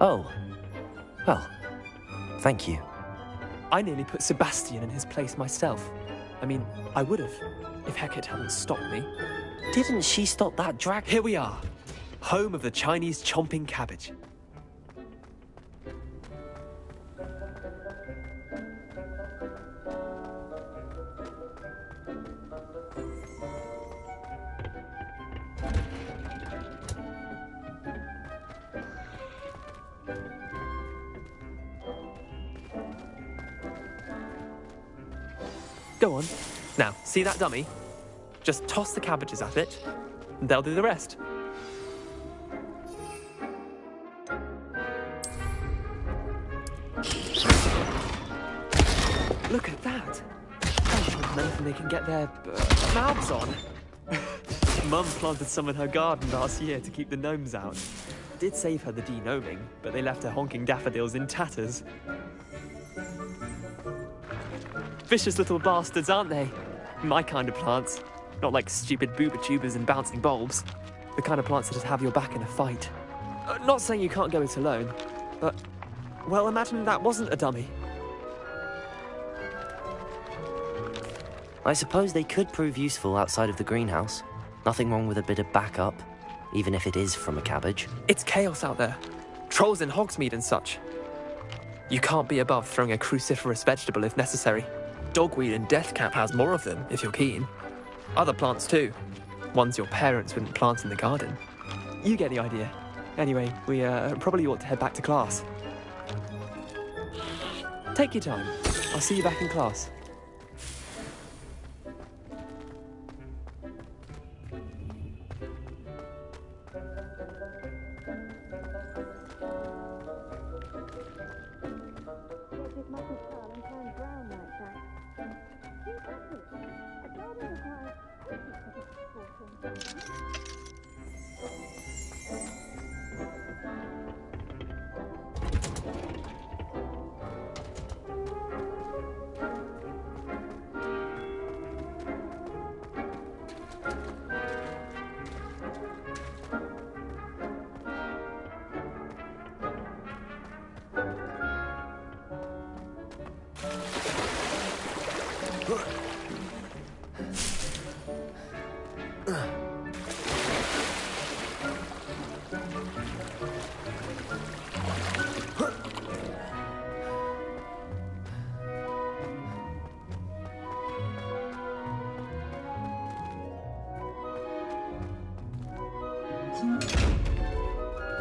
Oh. Well, thank you. I nearly put Sebastian in his place myself. I mean, I would have, if Hecate hadn't stopped me. Didn't she stop that Draco? Here we are, home of the Chinese chomping cabbage. Go on. Now, see that dummy? Just toss the cabbages at it, and they'll do the rest. Look at that! Anything they can get their mouths on. Mum planted some in her garden last year to keep the gnomes out. Did save her the de-gnoming, but they left her honking daffodils in tatters. Vicious little bastards, aren't they? My kind of plants. Not like stupid booba tubers and bouncing bulbs. The kind of plants that just have your back in a fight. Not saying you can't go it alone, but, well, imagine that wasn't a dummy. I suppose they could prove useful outside of the greenhouse. Nothing wrong with a bit of backup, even if it is from a cabbage. It's chaos out there. Trolls in Hogsmeade and such. You can't be above throwing a cruciferous vegetable if necessary. Dogweed and deathcap has more of them, if you're keen. Other plants too. Ones your parents wouldn't plant in the garden. You get the idea. Anyway, we probably ought to head back to class. Take your time. I'll see you back in class.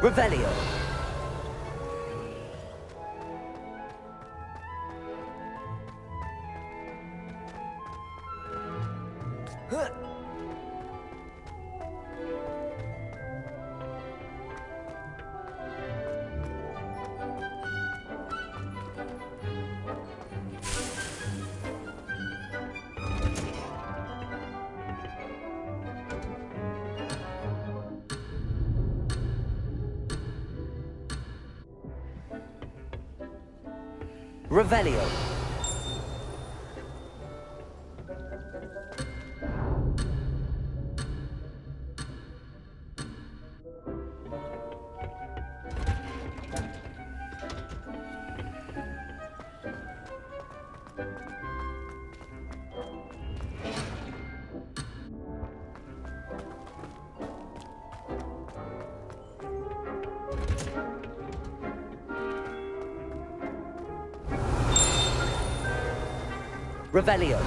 Revelio. Revelio. Revelio.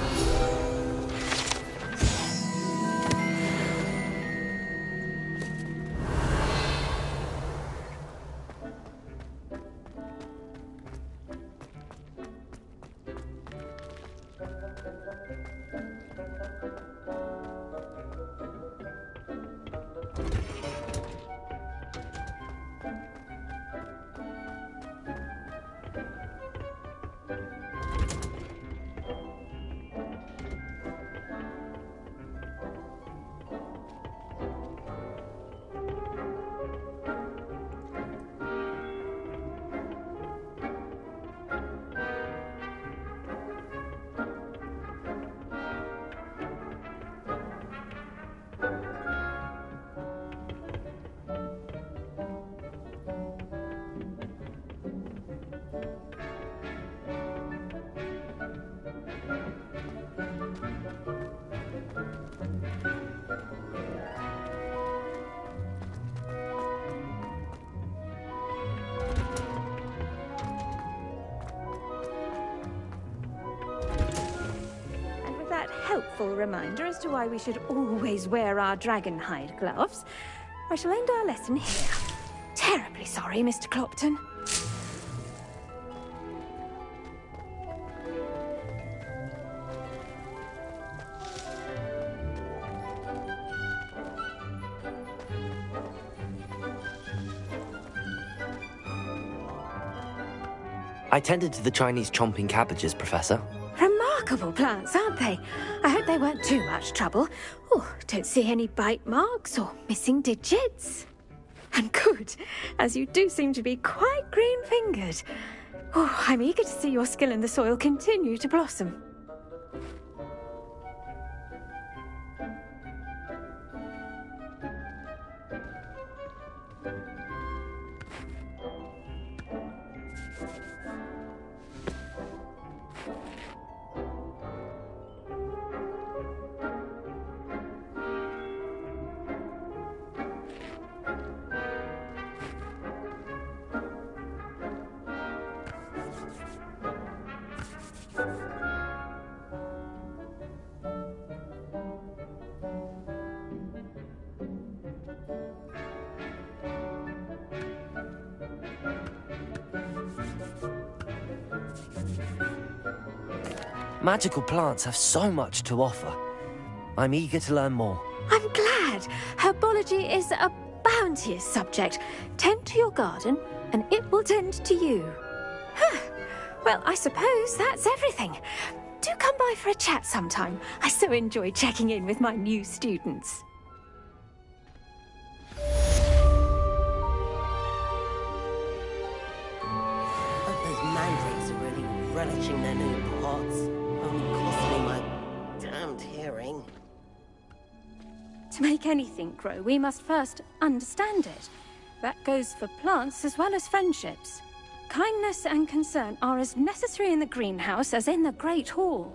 Helpful reminder as to why we should always wear our dragon hide gloves, I shall end our lesson here. Terribly sorry, Mr. Clopton. I tended to the Chinese chomping cabbages, Professor. Remarkable plants, aren't they? I hope they weren't too much trouble. Oh, don't see any bite marks or missing digits. And good, as you do seem to be quite green-fingered. Oh, I'm eager to see your skill in the soil continue to blossom. Magical plants have so much to offer. I'm eager to learn more. I'm glad. Herbology is a bounteous subject. Tend to your garden, and it will tend to you. Well, I suppose that's everything. Do come by for a chat sometime. I so enjoy checking in with my new students. But those mandrakes are really relishing their new pots. Only cost me my damned hearing. To make anything grow, we must first understand it. That goes for plants as well as friendships. Kindness and concern are as necessary in the greenhouse as in the Great Hall.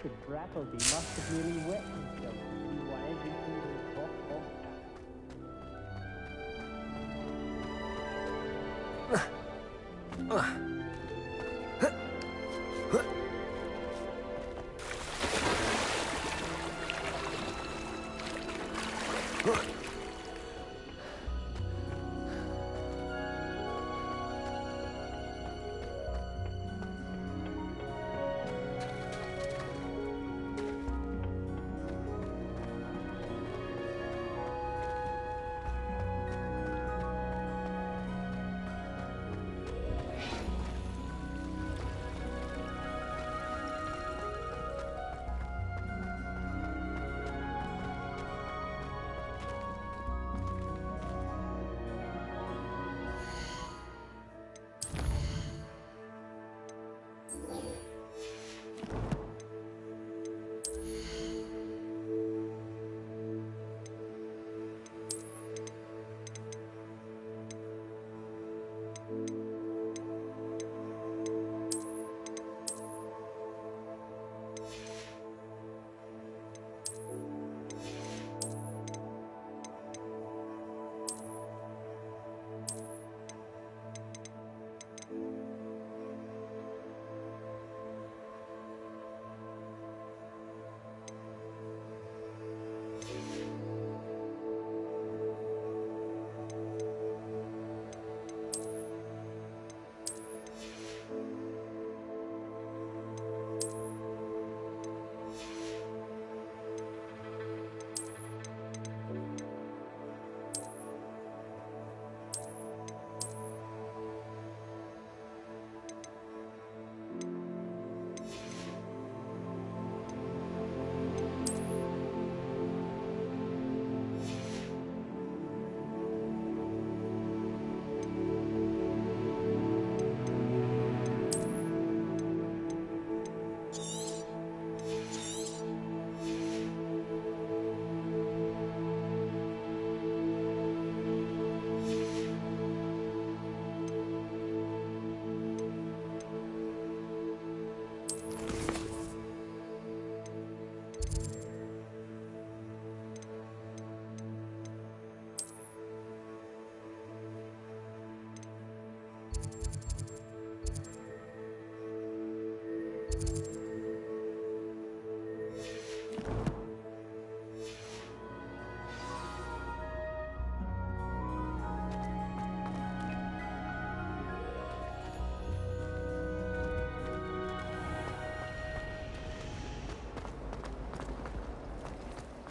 The Draco must have really wet himself to see why everything was hot.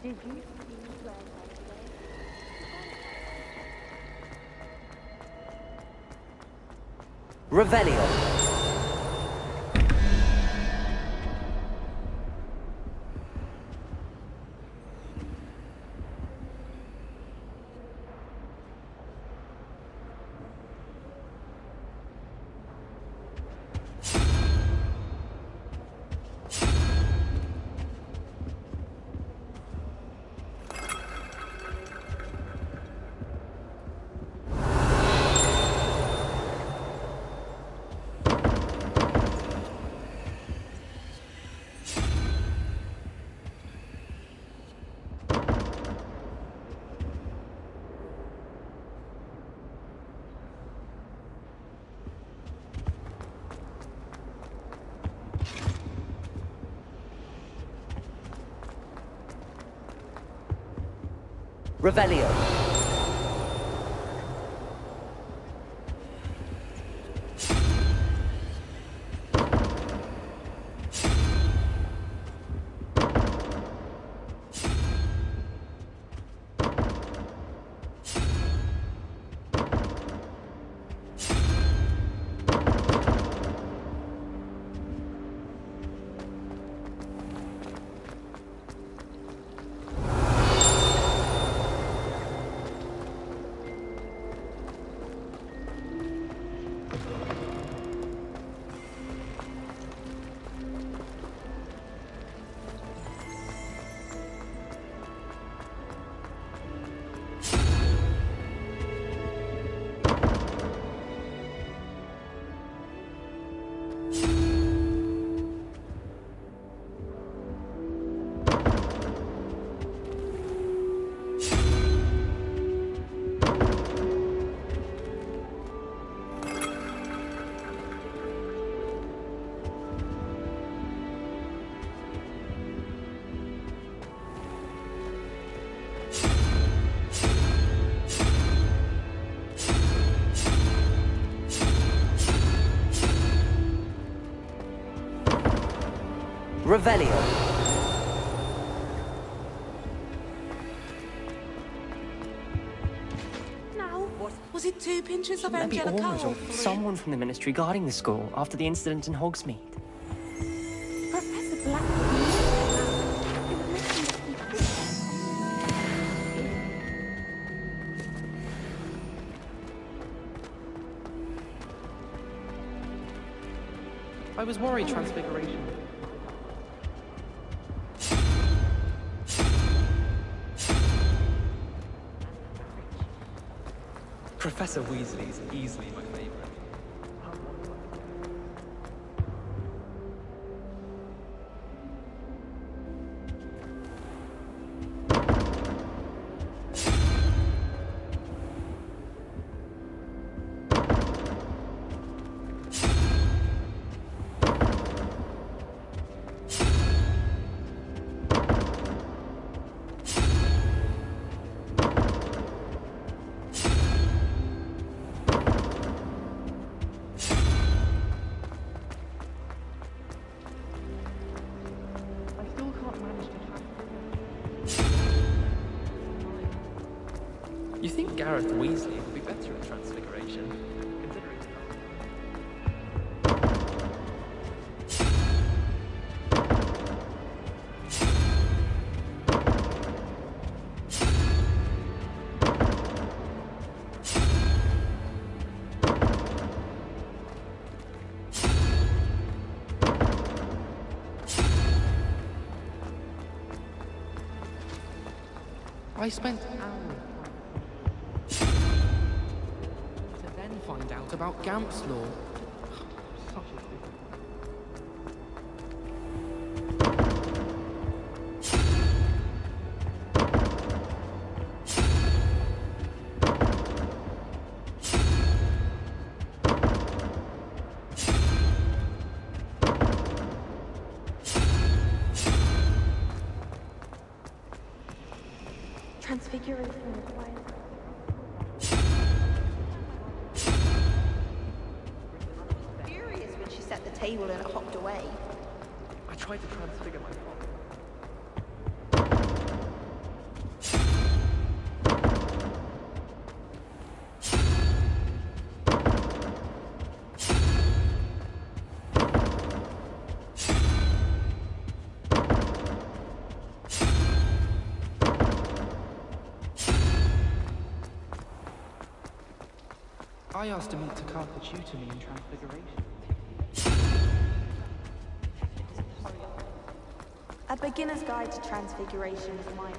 Did you see where Revelio. Revelio. Revelio. Was it 2 pinches of Shouldn't there be Angelica Aurors or or 3? someone from the Ministry guarding the school after the incident in Hogsmeade? Professor Blackwood. I was worried Transfiguration. Professor Weasley is easily my favorite. You think Gareth Weasley would be better at Transfiguration, considering... I spent hours to then find out about Gamp's law. Such a thing. Transfiguration required. Furious when she set the table and it hopped away. I tried to transfigure my father. I asked him to cast the tutor me in Transfiguration. A beginner's guide to Transfiguration is mine.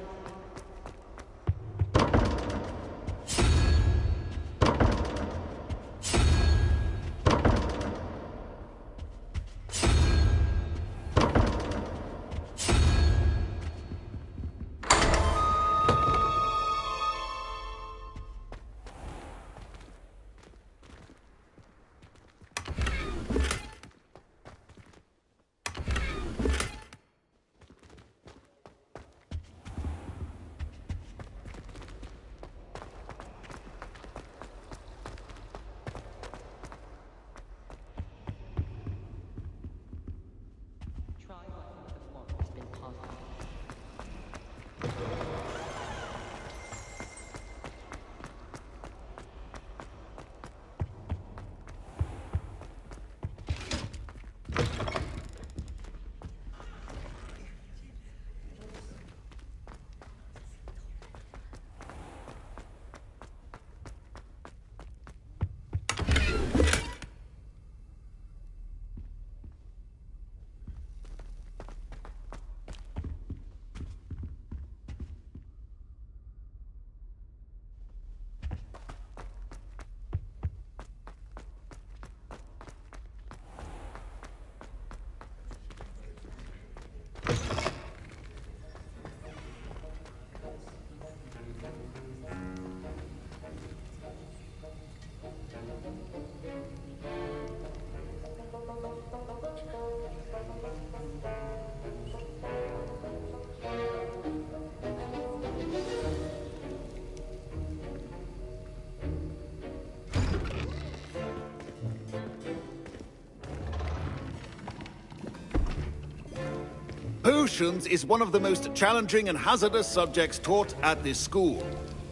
Potions is one of the most challenging and hazardous subjects taught at this school.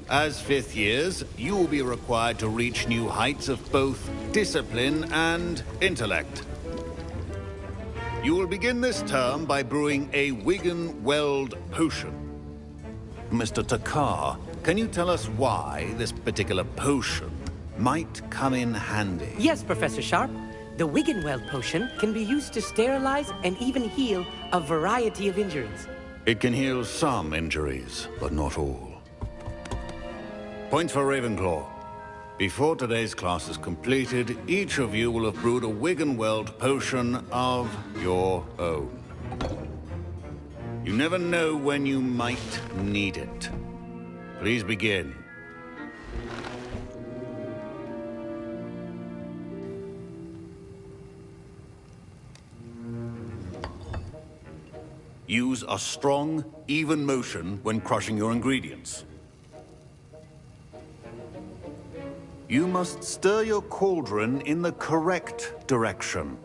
As fifth years, you will be required to reach new heights of both discipline and intellect. You will begin this term by brewing a Wiggenweld potion. Mr. Takar, can you tell us why this particular potion might come in handy? Yes, Professor Sharp. The Wiggenweld potion can be used to sterilize and even heal a variety of injuries. It can heal some injuries, but not all. Point for Ravenclaw. Before today's class is completed, each of you will have brewed a Wiggenweld potion of your own. You never know when you might need it. Please begin. Use a strong, even motion when crushing your ingredients. You must stir your cauldron in the correct direction.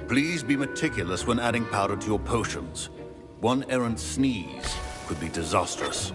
Please be meticulous when adding powder to your potions. One errant sneeze could be disastrous.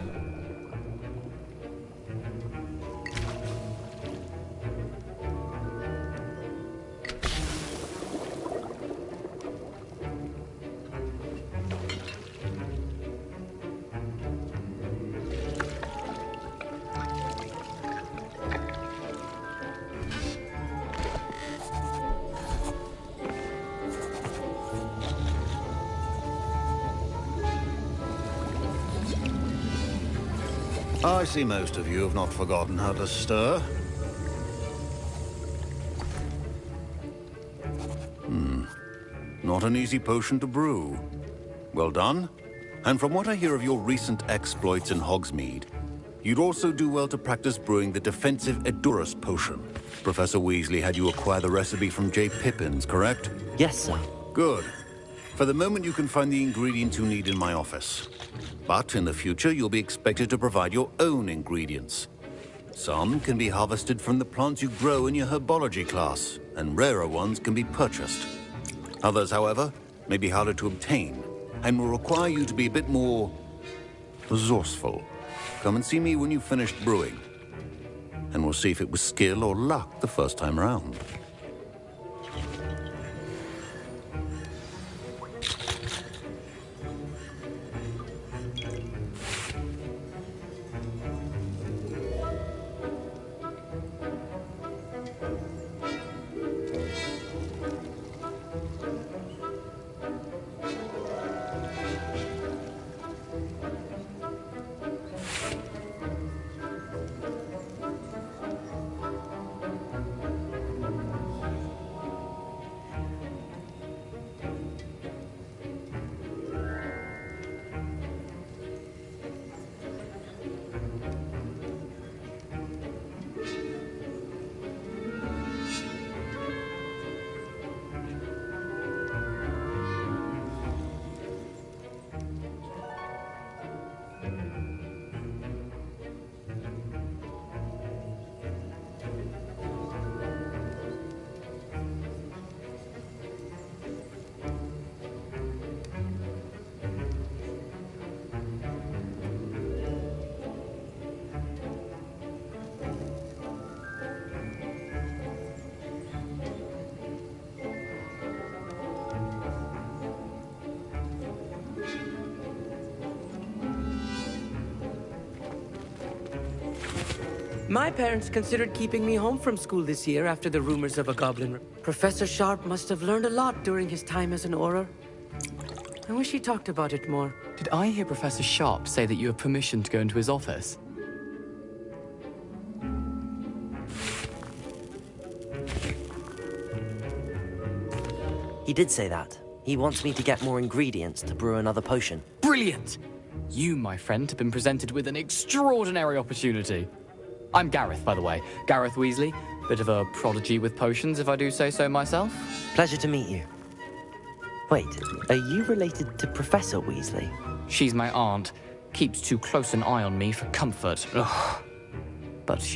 I see most of you have not forgotten how to stir. Not an easy potion to brew. Well done. And from what I hear of your recent exploits in Hogsmeade, you'd also do well to practice brewing the defensive Edurus potion. Professor Weasley had you acquire the recipe from J. Pippin's, correct? Yes, sir. Good. For the moment, you can find the ingredients you need in my office. But in the future, you'll be expected to provide your own ingredients. Some can be harvested from the plants you grow in your herbology class, and rarer ones can be purchased. Others, however, may be harder to obtain, and will require you to be a bit more resourceful. Come and see me when you've finished brewing, and we'll see if it was skill or luck the first time round. My parents considered keeping me home from school this year after the rumors of a goblin. Professor Sharp must have learned a lot during his time as an Auror. I wish he talked about it more. Did I hear Professor Sharp say that you have permission to go into his office? He did say that. He wants me to get more ingredients to brew another potion. Brilliant! You, my friend, have been presented with an extraordinary opportunity. I'm Gareth, by the way. Gareth Weasley. Bit of a prodigy with potions, if I do say so myself. Pleasure to meet you. Wait, are you related to Professor Weasley? She's my aunt. Keeps too close an eye on me for comfort. Ugh. But she